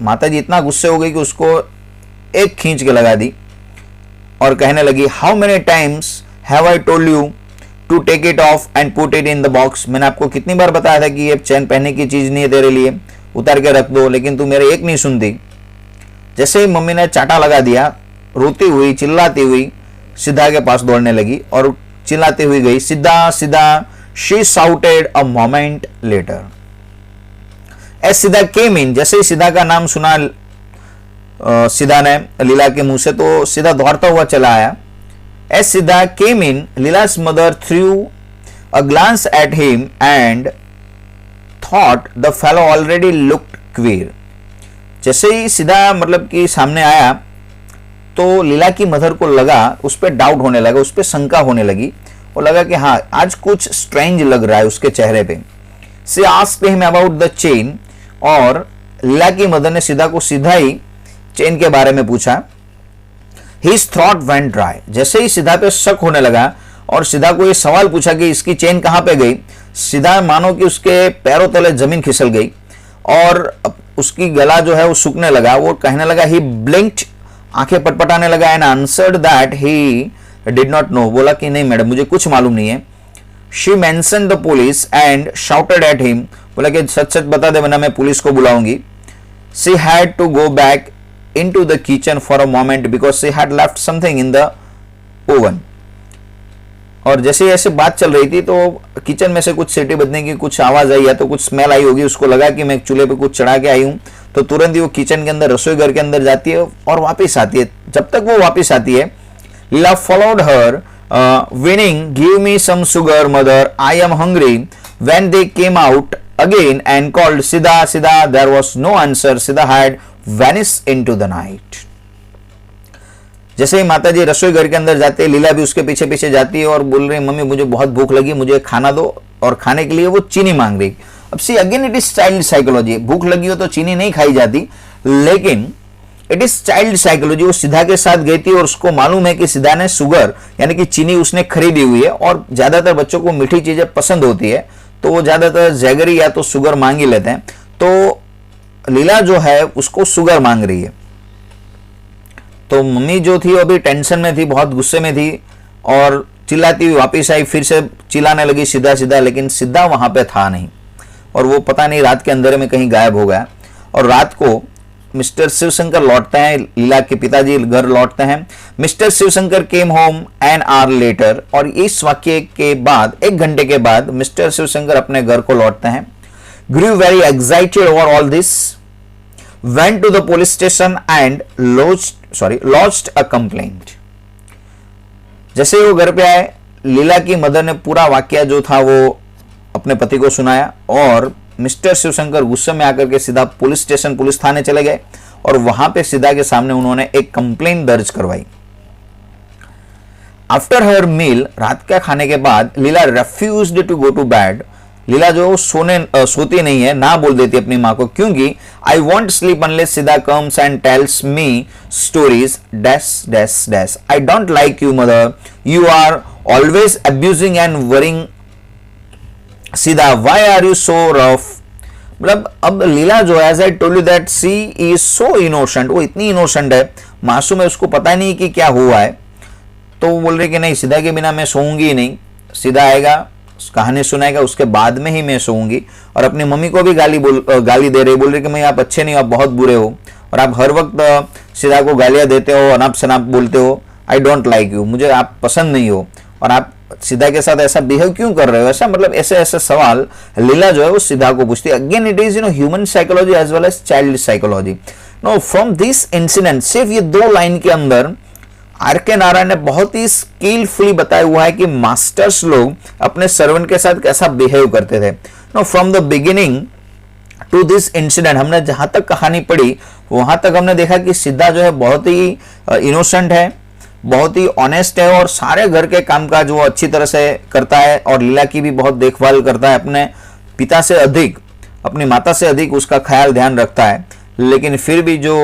माता जी इतना गुस्से हो गई कि उसको एक खींच के लगा दी और कहने लगी, how many times have I told you to take it off and put it in the box. मैंने आपको कितनी बार बताया था कि ये चैन पहनने की चीज नहीं है तेरे लिए, उतार के रख दो, लेकिन तू मेरे एक नहीं सुनती। जैसे ही मम्मी ने चाटा लगा दिया, रोती हुई चिल्लाती हुई सीधा के पास दौड़ने लगी और चिल्लाती हुई गई, Sidda Sidda. She shouted a moment later as सीधा केम इन, जैसे ही सीधा का नाम सुना सीधा ने लीला के मुंह से, तो सीधा दौड़ता हुआ चला आया। एज सीधा came in, Lila's mother threw a glance at him and thought the fellow already looked queer. जैसे ही सीधा मतलब कि सामने आया तो लीला की मदर को लगा, उस पर डाउट होने लगा, उस पर शंका होने लगी और लगा कि हाँ आज कुछ स्ट्रेंज लग रहा है उसके चेहरे पे। She asked him about the chain, और लीला की मदर ने सीधा को सीधा ही चेन के बारे में पूछा। हिज थ्रॉट वेंट ड्राई, जैसे ही सीधा पे शक होने लगा और सीधा को ये सवाल पूछा कि इसकी चेन कहाँ पे गई। सीधा मानो कि उसके पैरों तले जमीन खिसक गई और उसकी गला जो है वो सूखने लगा। वो कहने लगा ही ब्लिंक्ड, आंखें पटपटाने लगा, and answered that he did not know, बोला कि नहीं मैडम मुझे कुछ मालूम नहीं है। She mention the police and shouted at him, बोला कि सच सच बता दे वरना मैं पुलिस को बुलाऊंगी। She had to go back into the kitchen for a moment because she had left something in the oven। और जैसे ऐसे बात चल रही थी तो किचन में से कुछ सीटी बजने की कुछ आवाज आई या तो कुछ स्मेल आई होगी। उसको लगा कि मैं चूल्हे पे कुछ चढ़ा के आई हूं, तो तुरंत ही वो किचन के अंदर, रसोई घर के अंदर जाती है और वापस आती है। जब तक वो वापस आती है, Lila followed her whining, give me some sugar mother, I am hungry. When they came out again and called Sidha Sidha, there was no answer. Sidha had vanish into the night. जैसे ही माताजी रसोई घर के अंदर जाते हैं, लीला भी उसके पीछे पीछे जाती है और बोल रही है मम्मी मुझे बहुत भूख लगी, मुझे खाना दो। और खाने के लिए वो चीनी मांग रही। अब see again it is child psychology. भूख लगी हो तो चीनी नहीं खाई जाती, लेकिन इट इज चाइल्ड साइकोलॉजी। वो सिद्धा के साथ गई थी और उसको मालूम है कि सिद्धा ने शुगर यानी कि चीनी उसने खरीदी हुई है और ज्यादातर बच्चों को मीठी चीजें पसंद होती है, तो वो ज्यादातर जैगरी या तो शुगर मांग ही लेते हैं। तो लीला जो है उसको शुगर मांग रही है। तो मम्मी जो थी वो अभी टेंशन में थी, बहुत गुस्से में थी और चिल्लाती हुई वापस आई, फिर से चिल्लाने लगी सिद्धा सिद्धा, लेकिन सिद्धा वहां पे था नहीं और वो पता नहीं रात के अंधेरे में कहीं गायब हो गया। और रात को मिस्टर शिवशंकर लौटते हैं, लीला के पिताजी घर लौटते हैं। Mister Shivshankar came home an hour later, और इस वाक्य के बाद 1 घंटे के बाद मिस्टर शिवशंकर अपने घर को लौटते हैं। grew very excited over all this, went to the police station and lodged a complaint। जैसे ही वो घर पे आए, लीला की मदर ने पूरा वाक्य जो था वो अपने पति को सुनाया और मिस्टर शिवशंकर गुस्से में आकर के सीधा पुलिस स्टेशन, पुलिस थाने चले गए और वहां पे सीधा के सामने उन्होंने एक कंप्लेंट दर्ज करवाई। आफ्टर हर मील, रात का खाने के बाद, लीला रेफ्यूज्ड टू गो टू बेड। लीला जो सोती नहीं है, ना बोल देती अपनी माँ को, क्योंकि I won't sleep unless Sidha comes and tells me stories dash dash dash. I don't like you mother, you are always abusing and worrying Sidha, why are you so rough. मतलब अब लीला जो है, as I told you that she is so innocent, वो इतनी इनोसेंट है, मासूम है, उसको पता नहीं कि क्या हुआ है। तो वो बोल रही कि नहीं, सीधा के बिना मैं सोऊंगी ही नहीं, सीधा आएगा, कहानी सुनाएगा, उसके बाद में ही मैं सोऊंगी। और अपनी मम्मी को भी गाली दे रही, बोल रही कि मैं आप अच्छे नहीं हो, आप बहुत बुरे हो और आप हर वक्त सीधा को गालियां देते हो, अनाप शनाप बोलते हो, आई डोंट लाइक यू, मुझे आप पसंद नहीं हो और आप सीधा के साथ ऐसा बिहेव क्यों कर रहे हो, ऐसा मतलब ऐसे ऐसे सवाल लीला जो है वो सीधा को पूछती है। Again it is human psychology as well as child psychology. No from this incident, सिर्फ ये 2 लाइन के अंदर आर के नारायण ने बहुत ही स्किलफुली बताया हुआ है कि मास्टर्स लोग अपने सर्वेंट के साथ कैसा बिहेव करते थे। No from the beginning to this incident, हमने जहां तक कहानी पढ़ी वहां तक हमने देखा कि सिद्धा जो है बहुत ही इनोसेंट है, बहुत ही ऑनेस्ट है और सारे घर के कामकाज वो अच्छी तरह से करता है और लीला की भी बहुत देखभाल करता है, अपने पिता से अधिक, अपनी माता से अधिक उसका ख्याल ध्यान रखता है। लेकिन फिर भी जो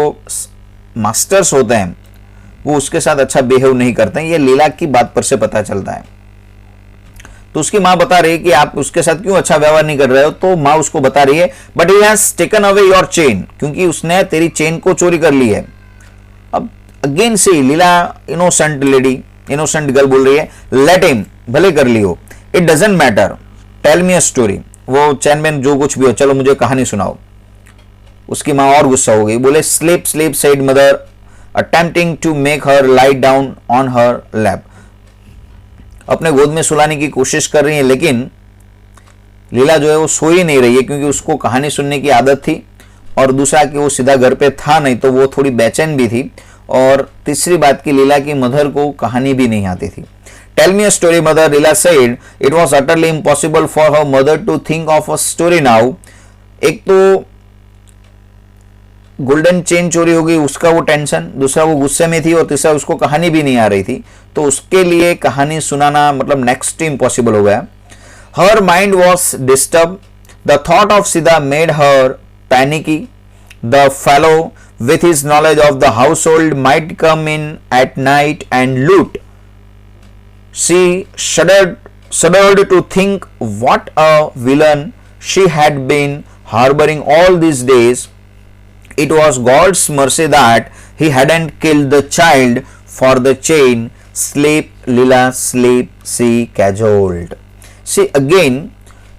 मास्टर्स होते हैं वो उसके साथ अच्छा बिहेव नहीं करते हैं, ये लीला की बात पर से पता चलता है। तो उसकी माँ बता रही है कि आप उसके साथ क्यों अच्छा व्यवहार नहीं कर रहे हो, तो माँ उसको बता रही है but he has taken away your chain, क्योंकि उसने तेरी चेन को चोरी कर ली है। अब अगेन से Lila innocent lady, innocent girl बोल रही है लेट हिम, भले कर लियो, it doesn't matter, tell me a story, वो चैन में जो कुछ भी हो, चलो मुझे कहानी सुनाओ। उसकी माँ और गुस्सा हो गई, बोले sleep sleep said mother attempting to make her lie down on her lap. अपने गोद में सुलाने की कोशिश कर रही है, लेकिन लीला जो है वो सो ही नहीं रही है, क्योंकि उसको कहानी सुनने की आदत थी और दूसरा कि वो सीधा घर पे था नहीं, तो वो थोड़ी बेचैन भी थी। और तीसरी बात की लीला की मदर को कहानी भी नहीं आती थी। Tell me a story mother, Leela said. It was utterly impossible for her mother to think of a story now. एक तो गोल्डन चेन चोरी हो गई, उसका वो टेंशन, दूसरा वो गुस्से में थी और तीसरा उसको कहानी भी नहीं आ रही थी, तो उसके लिए कहानी सुनाना मतलब नेक्स्ट इम्पॉसिबल हो गया। Her mind was disturb, the thought of Sidha made her panicky, the fellow with his knowledge of the household might come in at night and loot She shuddered to think what a villain she had been harboring all these days. It was God's mercy that he hadn't killed the child for the chain. Sleep, Leela, sleep, she cajoled. See again,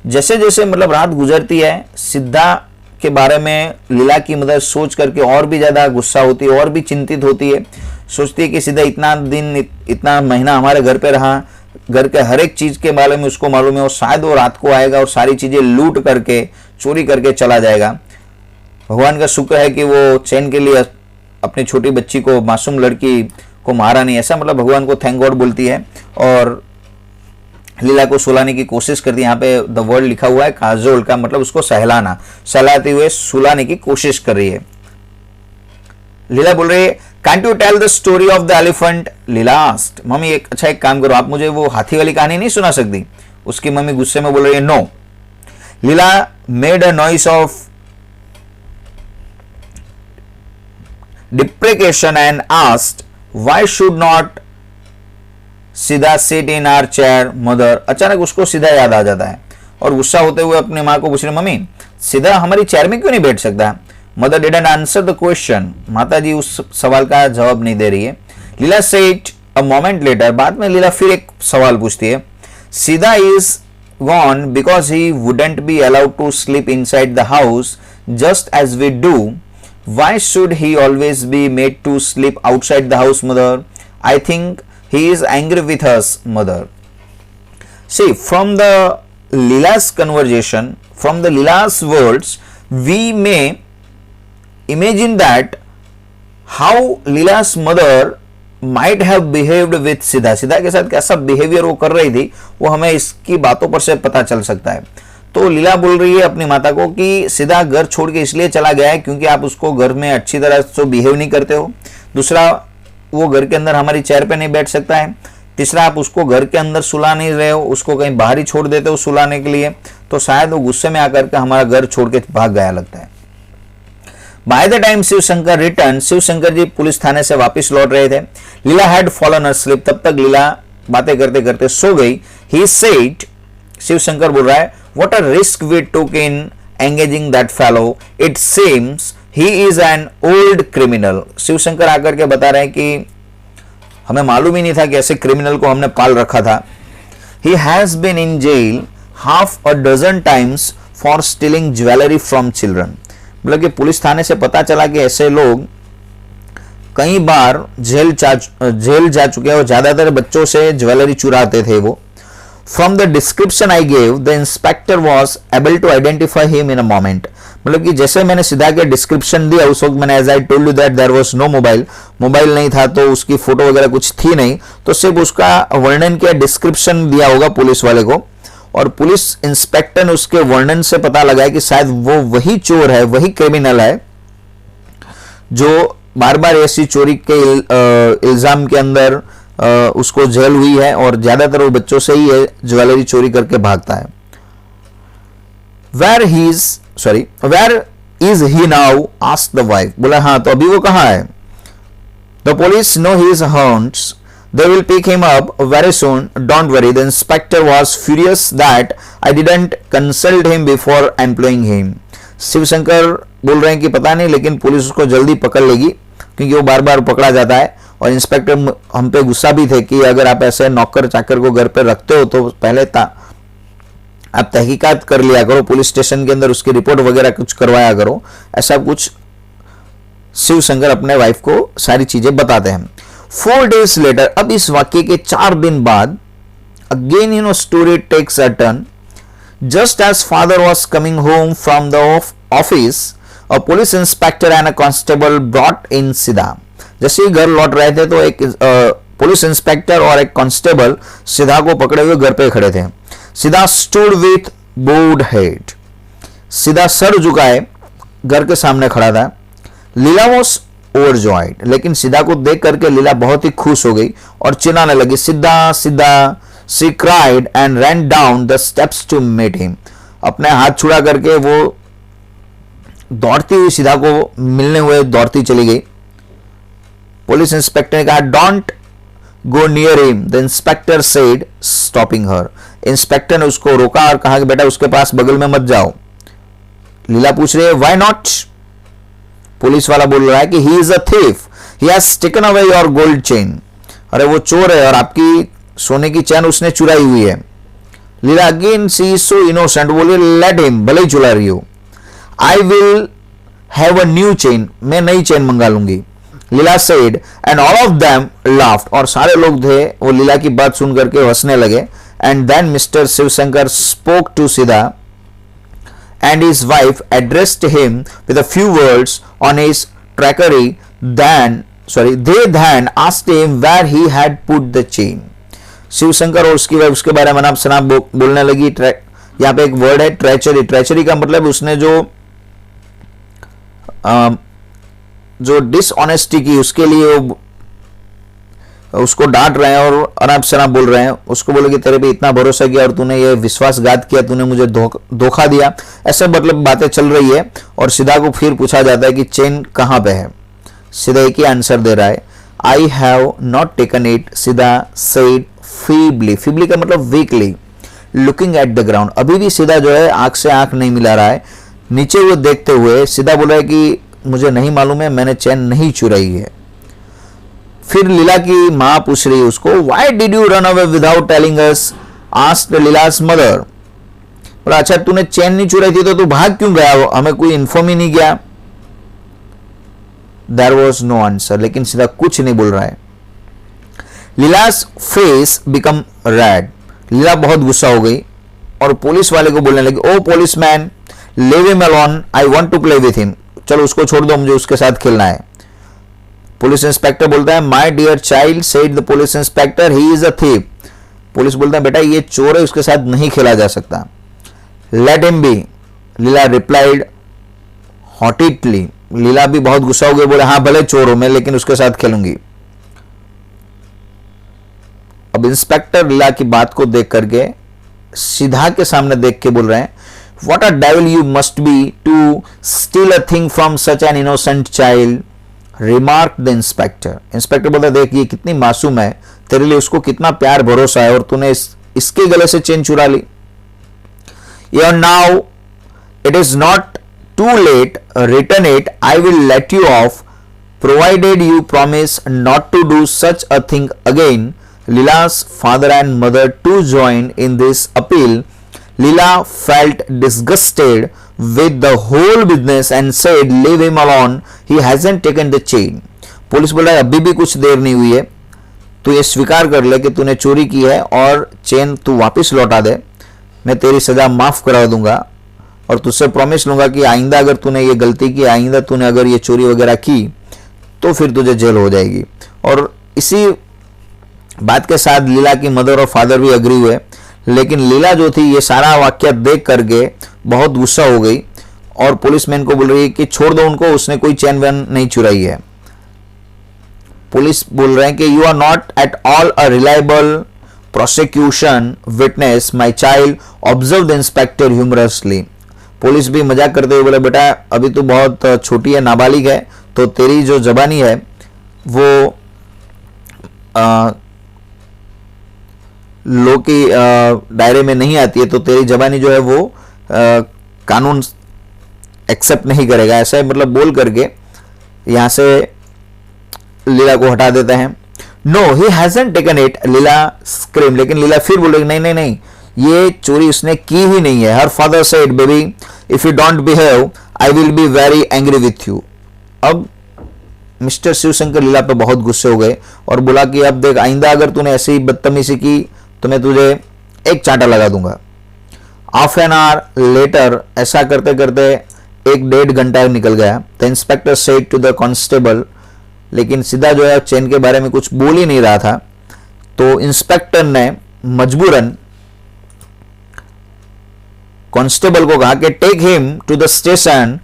जैसे जैसे मतलब रात गुजरती है, सिद्धा के बारे में लीला की मदद सोच करके और भी ज़्यादा गुस्सा होती है, और भी चिंतित होती है। सोचती है कि सिद्धा इतना दिन इतना महीना हमारे घर पे रहा, घर के हर एक चीज़ के बारे में उसको मालूम है, और शायद वो रात को आएगा और सारी चीज़ें लूट करके चोरी करके चला जाएगा। भगवान का शुक्र है कि वो चैन के लिए अपनी छोटी बच्ची को, मासूम लड़की को मारा नहीं। ऐसा मतलब भगवान को थैंक गॉड बोलती है और लीला को सुलाने की कोशिश करती है। यहाँ पे द वर्ड लिखा हुआ है काजोल का मतलब उसको सहलाना, सहलाते हुए सुलाने की कोशिश कर रही है। लीला बोल रही है can't you tell the story of the elephant? Leela asked. Mummy एक काम करो, आप मुझे वो हाथी वाली कहानी नहीं सुना सकती? उसकी मम्मी गुस्से में बोल रही है no. Leela made a noise of deprecation and asked why should not सीधा sit in our chair mother? अचानक उसको सीधा याद आ जाता है और गुस्सा होते हुए अपनी माँ को पूछ रही, मम्मी सीधा हमारी चेयर में क्यों नहीं बैठ सकता? Mother didn't answer the question. माता जी उस सवाल का जवाब नहीं दे रही है। Leela said a moment later, बाद में लीला फिर एक सवाल पूछती है। Sidda is gone because he wouldn't be allowed to sleep inside the house just as we do. Why should he always be made to sleep outside the house, mother? I think he is angry with us, mother. See, from the Leela's conversation, from the Leela's words, we may imagine that how Leela's mother might have behaved with Siddha. सिद्धा के साथ कैसा बिहेवियर वो कर रही थी, वो हमें इसकी बातों पर से पता चल सकता है। तो लीला बोल रही है अपनी माता को कि सीधा घर छोड़ के इसलिए चला गया है क्योंकि आप उसको घर में अच्छी तरह से बिहेव नहीं करते हो। दूसरा, वो घर के अंदर हमारी चेयर पे नहीं बैठ सकता है। तीसरा, आप उसको घर के अंदर सुला नहीं रहे हो, उसको कहीं बाहर ही छोड़ देते हो सुलाने के लिए। तो शायद वो गुस्से में आकर के हमारा घर छोड़ के भाग गया लगता है। By the time Shiv Shankar return, Shiv Shankar ji police थाने से वापस लौट रहे थे। लीला हैड फॉलन अस्लीप, तब तक लीला बातें करते करते सो गई। ही सेड, शिव शंकर बोल रहा है, what a risk we took in engaging that fellow. It seems he is an old criminal. Shiv Shankar आकर के बता रहे हैं कि हमें मालूम ही नहीं था कि ऐसे क्रिमिनल को हमने पाल रखा था। He has been in jail half a dozen times for stealing jewelry from children. मतलब कि पुलिस थाने से पता चला कि ऐसे लोग कई बार जेल जा चुके हैं और ज्यादातर बच्चों से ज्वेलरी चुराते थे वो। From the description I gave, the inspector was able to identify him in a moment. मतलब कि जैसे मैंने सीधा के डिस्क्रिप्शन दिया उस वक्त मैंने, as I told you that there was no mobile, mobile नहीं था तो उसकी फोटो वगैरह कुछ थी नहीं, तो सिर्फ उसका वर्णन किया, डिस्क्रिप्शन दिया होगा पुलिस वाले को, और पुलिस इंस्पेक्टर ने उसके वर्णन से पता लगाया कि शायद वो वही चोर है, वही क्रिमिनल है जो बार बार ऐसी चोरी के इल्जाम के अंदर उसको जेल हुई है और ज्यादातर वो बच्चों से ही है ज्वेलरी चोरी करके भागता है। Where is he now? Asked the wife. बोला हाँ, तो अभी वो कहाँ है? The police know his haunts, they will pick him up very soon, don't worry. The inspector was furious that I didn't consult him before employing him. Shiv Shankar बोल रहे हैं कि पता नहीं, लेकिन पुलिस उसको जल्दी पकड़ लेगी क्योंकि वो बार बार पकड़ा जाता है। और इंस्पेक्टर हम पे गुस्सा भी थे कि अगर आप ऐसे नौकर चाकर को घर पे रखते हो तो पहले आप तहकीकात कर लिया करो, पुलिस स्टेशन के अंदर उसकी रिपोर्ट वगैरह कुछ करवाया करो। ऐसा कुछ शिव शंकर अपने वाइफ को सारी चीजें बताते हैं। 4 days लेटर, अब इस वाक्य के 4 दिन बाद, again story takes a turn. Just as father was coming home from the office, a police inspector and a constable brought in Sidda. जैसे ही घर लौट रहे थे तो एक पुलिस इंस्पेक्टर और एक कांस्टेबल सीधा को पकड़े हुए घर पे खड़े थे। सीधा स्टूड विथ बोर्ड हेड, सीधा सर झुकाए घर के सामने खड़ा था। लीला वॉज ओवरजॉयड, लेकिन सीधा को देख करके लीला बहुत ही खुश हो गई और चिल्लाने लगी, Sidda Sidda. She cried and ran down the steps to meet him. अपने हाथ छुड़ा करके वो दौड़ती हुई सीधा को मिलने हुए दौड़ती चली गई। पुलिस इंस्पेक्टर ने कहा, don't go near him, the inspector said, stopping her. Inspector ने उसको रोका और कहा कि बेटा उसके पास बगल में मत जाओ. लीला पूछ रही है why not? पुलिस वाला बोल रहा है कि he is a thief, he has taken away your gold chain. अरे वो चोर है और आपकी सोने की चैन उसने चुराई हुई है. Lila again she is so innocent, बोली लेट हिम, भले ही चुरा रही हो. I will have a new chain, मैं नई चेन मंगा लूंगी. Lila said and all of them laughed, और सारे लोग थे वो लीला की बात सुन करके हंसने लगे. And then mister Shivshankar spoke to Sidda and his wife addressed him with a few words on his trickery. They then asked him where he had put the chain. Shivshankar और उसकी वाइफ उसके बारे में नाम सनाम बोलने लगी. यहाँ पे एक वर्ड है ट्रेचरी. ट्रेचरी का मतलब उसने जो डिसऑनेस्टी की उसके लिए उसको डांट रहे हैं और अनाप शनाप बोल रहे हैं. उसको बोले कि तेरे पे इतना भरोसा किया और तूने ये विश्वासघात किया, तूने मुझे धोखा दिया, ऐसे मतलब बातें चल रही है. और सीधा को फिर पूछा जाता है कि चेन कहाँ पे है. सीधा एक ही आंसर दे रहा है, I have not taken it. सीधा सेड फीबली, फीबली का मतलब weekly, looking at the ground. अभी भी सीधा जो है आंख से आंख नहीं मिला रहा है, नीचे वो देखते हुए सीधा बोला है कि मुझे नहीं मालूम है, मैंने चैन नहीं चुराई है. फिर लीला की माँ पूछ रही है उसको, why did you run away without telling us? Asked Lila's mother. बोला अच्छा तूने चैन नहीं चुराई थी तो तू भाग क्यों गया, हमें कोई इन्फॉर्म ही नहीं किया. देयर वाज नो आंसर, लेकिन सीधा कुछ नहीं बोल रहा है. लीला's फेस बिकम रेड, लीला बहुत गुस्सा हो गई और पुलिस वाले को बोलने लगी, oh police man leave him alone, I want to play with him. चलो उसको छोड़ दो, मुझे उसके साथ खेलना है. पुलिस इंस्पेक्टर बोलता है, my dear child, said the police inspector, he is a thief. Police बोलता है बेटा ये चोर है, उसके साथ नहीं खेला जा सकता. Let him be, Lila replied hotly. Lila भी बहुत गुस्सा हो गई, बोले हाँ भले चोर हो मैं, लेकिन उसके साथ खेलूंगी. अब इंस्पेक्टर लीला की बात को देख करके सीधा के सामने देख के बोल रहे हैं, what a devil you must be to steal a thing from such an innocent child, remark the inspector. Inspector बोलता देख ये कितनी मासूम है, तेरे लिए उसको कितना प्यार भरोसा है और तूने इसके गले से चेन चुरा ली. Now it is not too late, return it, I will let you off provided you promise not to do such a thing again. Lila's father and mother too joined in this appeal. Lila felt disgusted with the whole business and said, leave him alone, he hasn't taken the chain. Police बोल रहा है अभी भी कुछ देर नहीं हुई है, तू ये स्वीकार कर ले कि तूने चोरी की है और चेन तू वापस लौटा दे, मैं तेरी सजा माफ करा दूंगा और तुझसे प्रॉमिस लूंगा कि आइंदा अगर तूने ये गलती की, आइंदा तूने अगर ये चोरी वगैरह की तो फिर तुझे जेल हो जाएगी. और इसी बात के साथ लीला की मदर और फादर भी अग्री हुए. लेकिन लीला जो थी ये सारा वाक्य देख करके बहुत गुस्सा हो गई और पुलिसमैन को बोल रही है कि छोड़ दो उनको, उसने कोई चैन वैन नहीं चुराई है. पुलिस बोल रहे हैं कि you are not at all a reliable prosecution witness, my child, observe the inspector humorously. Police भी मजाक करते हुए बोले बेटा अभी तो बहुत छोटी है, नाबालिग है, तो तेरी जो जबानी है वो लो की दायरे में नहीं आती है, तो तेरी जबानी जो है वो कानून एक्सेप्ट नहीं करेगा. ऐसा मतलब बोल करके यहां से लीला को हटा देते हैं. No he hasn't taken it, Leela scream. लेकिन लीला फिर बोल रही नहीं नहीं नहीं ये चोरी उसने की ही नहीं है. Her father said baby if you don't behave I will be very angry with you. अब मिस्टर शिवशंकर लीला पे बहुत गुस्से हो गए और बोला कि अब देख आइंदा अगर तूने ऐसी बदतमीजी की तो मैं तुझे एक चांटा लगा दूंगा. हाफ एन आवर लेटर, ऐसा करते करते 1-1.5 घंटा निकल गया. The inspector said to the constable, लेकिन सीधा जो है चेन के बारे में कुछ बोल ही नहीं रहा था. तो इंस्पेक्टर ने मजबूरन कांस्टेबल को कहा कि take him to the station,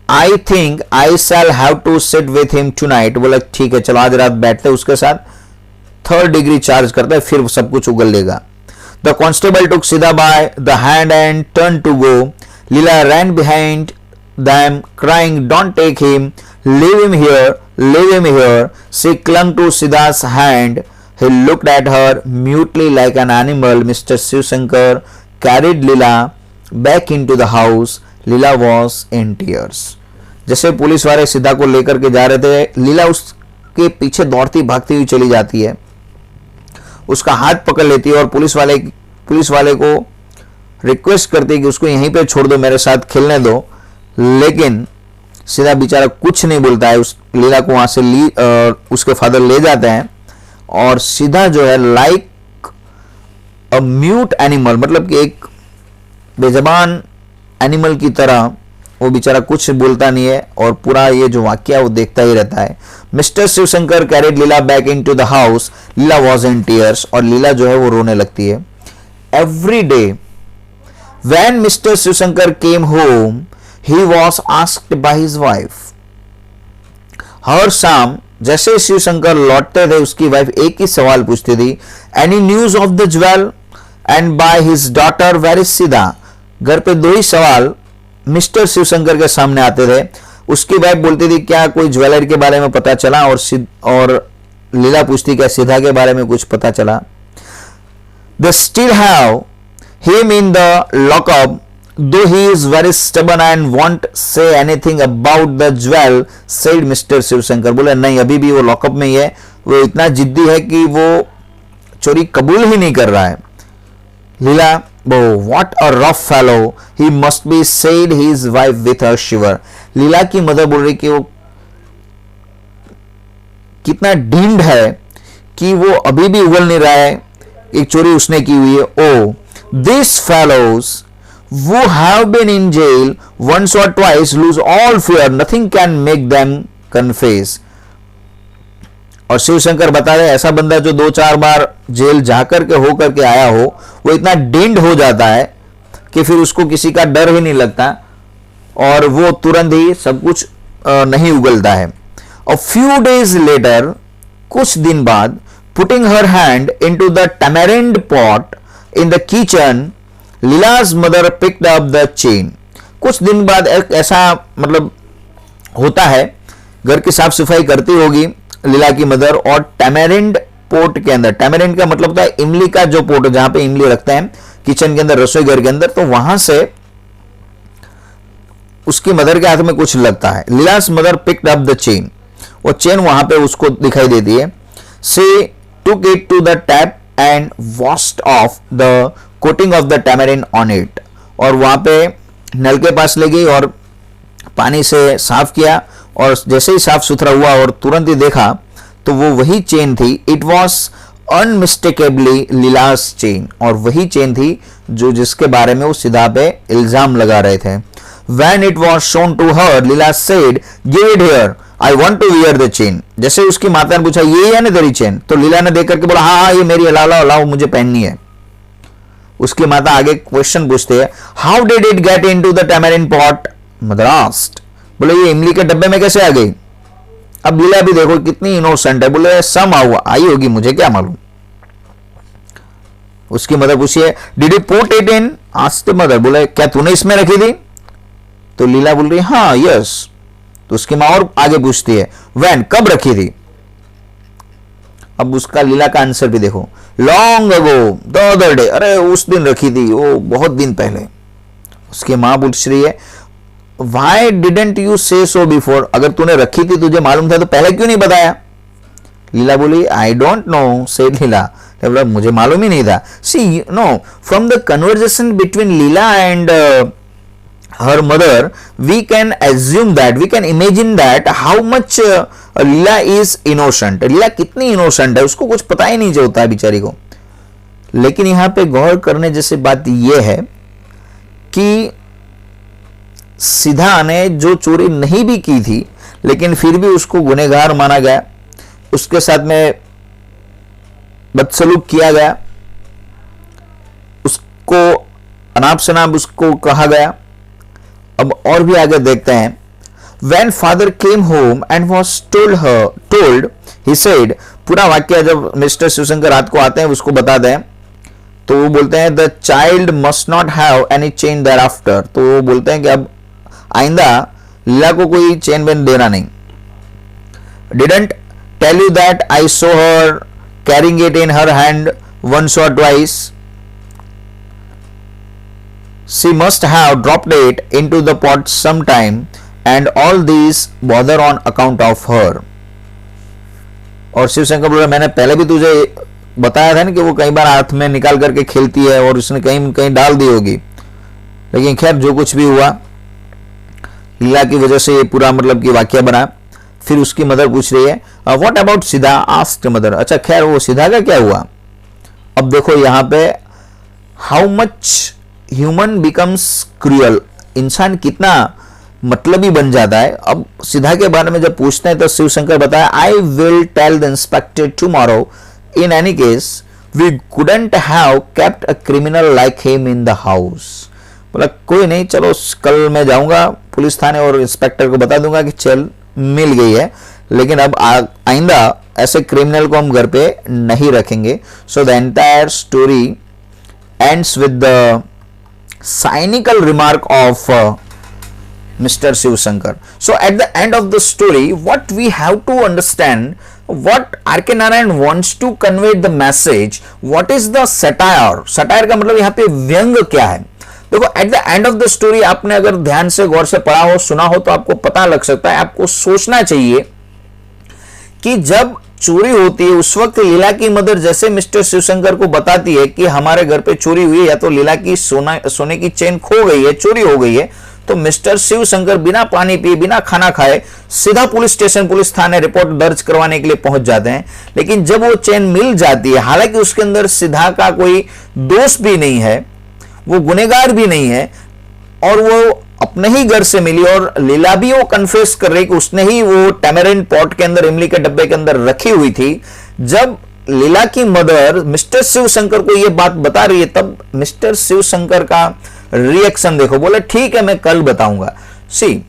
I think I shall have to sit with him tonight. बोला ठीक है चलो आज रात बैठते उसके साथ, 3rd डिग्री चार्ज करता है, फिर सब कुछ उगल लेगा. The constable took Sidda by the hand and turn to go. Leela ran behind them crying, don't take him, leave him here, leave him here. She clung to Siddha's hand He looked at her mutely like an animal. Mr. Shivshankar carried Leela back into the house. Leela was in tears. जैसे पुलिस वाले सीधा को लेकर के जा रहे थे, लीला उसके पीछे दौड़ती भागती हुई चली जाती है, उसका हाथ पकड़ लेती है और पुलिस वाले को रिक्वेस्ट करती है कि उसको यहीं पे छोड़ दो, मेरे साथ खेलने दो। लेकिन सीधा बेचारा कुछ नहीं बोलता है। उस लीला को वहां से उसके फादर ले जाते हैं और सीधा जो है लाइक अ म्यूट एनिमल, मतलब कि एक बेजबान एनिमल की तरह वो बेचारा कुछ बोलता नहीं है और पूरा ये जो वाक्य वो देखता ही रहता है। Mister Shivshankar carried Lila back into the house. Lila was in tears, और लीला जो है वो रोने लगती है। Every day when mister Shivshankar came home he was asked by his wife. हर शाम जैसे शिवशंकर लौटते थे उसकी वाइफ एक ही सवाल पूछती थी, any news of the jewel, and by his daughter where is Sidda. घर पे दो ही सवाल मिस्टर शिवशंकर के सामने आते थे। उसकी वाइफ बोलती थी क्या कोई ज्वेलरी के बारे में पता चला, और लीला पूछती क्या सीधा के बारे में कुछ पता चला। They still have him in the lockup though he is very stubborn and won't say anything about the jewel, said Mr. Shivshankar. बोले नहीं, अभी भी वो लॉकअप में ही है, वो इतना जिद्दी है कि वो चोरी कबूल ही नहीं कर रहा है। लीला, what a rough fellow he must be, said his wife with a shiver। लीला की मदर बोल रही कि वो कितना ढींड है कि वो अभी भी उगल नहीं रहा है, एक चोरी उसने की हुई है। Oh, these fellows who have been in jail once or twice lose all fear, nothing can make them confess। और शिवशंकर बता रहे ऐसा बंदा जो 2-4 बार जेल जाकर के होकर के आया हो, वो इतना डेंड हो जाता है कि फिर उसको किसी का डर ही नहीं लगता और वो तुरंत ही सब कुछ नहीं उगलता है। A few days later, कुछ दिन बाद, putting her hand into the tamarind pot in the kitchen, लीला's mother picked up the chain। कुछ दिन बाद एक ऐसा मतलब होता है, घर की साफ सफाई करती होगी लीला की मदर, और टैमेरिंड पोट के अंदर, टैमेरिंड का मतलब होता है इमली का जो पोट जहां पे इमली रखते हैं किचन के अंदर, रसोई घर के अंदर, तो वहां से उसकी मदर के हाथ में कुछ लगता है। लीला's mother picked up the chain, वो चेन वहां पे उसको दिखाई देती है। She took it to the tap and washed off the coating of the tamarind on it, और वहां पे नल के पास ले गई और पानी से साफ किया, और जैसे ही साफ सुथरा हुआ और तुरंत ही देखा तो वो वही चेन थी। इट वॉज अनमिस्टेकेबली लीलास चेन, और वही चेन थी जो जिसके बारे में वो सीधा पे इल्जाम लगा रहे थे। When it was shown to her, Leela said, give it here, I want to wear the chain। जैसे उसकी माता ने पूछा ये है ना तेरी चेन, तो लीला ने देख करके बोला हाँ ये मेरी, लाओ मुझे पहननी है। उसकी माता आगे क्वेश्चन पूछते हैं, how did it get into the tamarind pot, mother asked. बोले ये इमली के डब्बे में कैसे आ गई। अब लीला भी देखो कितनी इनोसेंट है, बोले सम आई होगी, मुझे क्या मालूम। उसकी मदर पूछिए, did you put it in, asked mother. बोले क्या तूने इसमें रखी थी, तो लीला बोल रही हाँ यस। तो उसकी माँ और आगे पूछती है, व्हेन, कब रखी थी। अब उसका लीला का आंसर भी देखो, long ago, the other day, अरे उस दिन रखी थी, वो बहुत दिन पहले। उसकी माँ पूछ रही है, वाई डिडेंट यू से सो बिफोर, अगर तूने रखी थी तुझे मालूम था तो पहले क्यों नहीं बताया। लीला बोली I don't know, said Lila, मुझे मालूम ही नहीं था। See no, from the conversation between Lila and her mother, we can assume that, we can imagine that how much Leela is innocent। लीला कितनी innocent है, उसको कुछ पता ही नहीं चलता है बेचारी को। लेकिन यहां पे गौर करने जैसी बात यह है कि सीधा ने जो चोरी नहीं भी की थी लेकिन फिर भी उसको गुनहगार माना गया, उसके साथ में बदसलूक किया गया, उसको अनाप शनाप उसको कहा गया। अब और भी आगे देखते हैं। When father came home and was told, he said, पूरा वाक्य जब मिस्टर शिवशंकर रात को आते हैं उसको बता दें तो वो बोलते हैं the child must not have any chain thereafter। तो वो बोलते हैं कि अब आइंदा लीला को कोई चेन बेन देना नहीं। Didn't tell you that I saw her carrying it in her hand once or twice. She must have dropped it into the pot sometime, and all these bother on account of her. और शिवशंकर बोले मैंने पहले भी तुझे बताया था ना कि वो कई बार हाथ में निकाल करके खेलती है और उसने कहीं कहीं डाल दी होगी, लेकिन खैर जो कुछ भी हुआ लीला की वजह से ये पूरा मतलब कि वाक्य बना। फिर उसकी मदर पूछ रही है व्हाट अबाउट सीधा, आस्क्ड मदर। अच्छा खैर वो सीधा का क्या हुआ। अब देखो यहाँ पे how much human becomes cruel, इंसान कितना मतलबी बन जाता है। अब सीधा के बारे में जब पूछते हैं तो शिवशंकर बताया I will tell the inspector tomorrow, in any case we couldn't have kept a criminal like him in the house. बोला कोई नहीं, चलो कल मैं जाऊंगा पुलिस थाने और इंस्पेक्टर को बता दूंगा कि चल मिल गई है, लेकिन अब आइंदा ऐसे क्रिमिनल को हम घर पे नहीं रखेंगे। So the entire story ends with the cynical remark of Mr. Shivshankar. So at the end of the story, what we have to understand, what R.K. Narayan wants to convey the message, what is the satire. Satire का मतलब यहाँ पे व्यंग क्या है। देखो at the end of the story आपने अगर ध्यान से गौर से पढ़ा हो सुना हो तो आपको पता लग सकता है, आपको सोचना चाहिए कि जब चोरी होती है उस वक्त लीला की मदर जैसे मिस्टर शिवशंकर को बताती है कि हमारे घर पे चोरी हुई है या तो लीला की सोने की चेन खो गई है, चोरी हो गई है, तो मिस्टर शिवशंकर बिना पानी पिए बिना खाना खाए सीधा पुलिस स्टेशन पुलिस थाने रिपोर्ट दर्ज करवाने के लिए पहुंच जाते हैं। लेकिन जब वो चेन मिल जाती है, हालांकि उसके अंदर सीधा का कोई दोष भी नहीं है, वो गुनहगार भी नहीं है, और वो अपने ही घर से मिली और लीला भी वो कन्फेस कर रही कि उसने ही वो टैमरिंड पॉट के अंदर इमली के डब्बे के अंदर रखी हुई थी। जब लीला की मदर मिस्टर शिवशंकर को ये बात बता रही है तब मिस्टर शिवशंकर का रिएक्शन देखो, बोले ठीक है मैं कल बताऊंगा। सी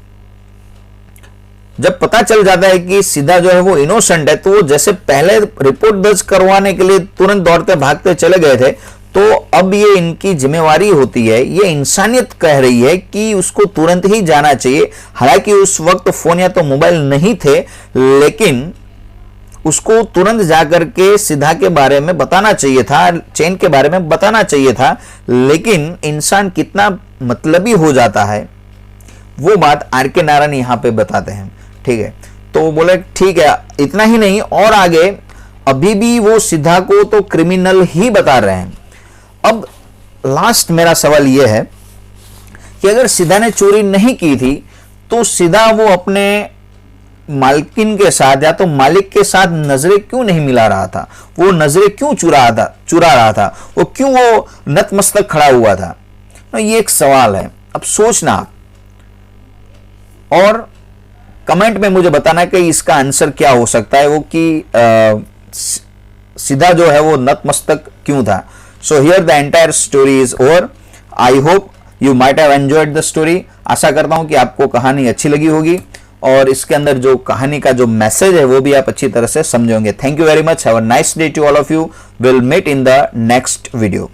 जब पता चल जाता है कि सीधा जो है वो इनोसेंट है तो वो जैसे पहले रिपोर्ट दर्ज करवाने के लिए तुरंत दौड़ते भागते चले गए थे, तो अब ये इनकी जिम्मेवारी होती है, ये इंसानियत कह रही है कि उसको तुरंत ही जाना चाहिए। हालांकि उस वक्त फोन या तो मोबाइल नहीं थे, लेकिन उसको तुरंत जाकर के सीधा के बारे में बताना चाहिए था, चेन के बारे में बताना चाहिए था। लेकिन इंसान कितना मतलबी हो जाता है वो बात R.K. नारायण यहां पे बताते हैं। ठीक है, तो बोले ठीक है, इतना ही नहीं और आगे अभी भी वो सीधा को तो क्रिमिनल ही बता रहे हैं। अब लास्ट मेरा सवाल यह है कि अगर सीधा ने चोरी नहीं की थी तो सीधा वो अपने मालकिन के साथ या तो मालिक के साथ नजरें क्यों नहीं मिला रहा था, वो नजरें क्यों चुरा रहा था, वो क्यों वो नतमस्तक खड़ा हुआ था। ये एक सवाल है, अब सोचना और कमेंट में मुझे बताना कि इसका आंसर क्या हो सकता है, वो कि सीधा जो है वो नतमस्तक क्यों था। So here the entire story is over. I hope you might have enjoyed the story. आशा करता हूं कि आपको कहानी अच्छी लगी होगी और इसके अंदर जो कहानी का जो मैसेज है वो भी आप अच्छी तरह से समझोगे। Thank you very much. Have a nice day to all of you. Will meet in the next video.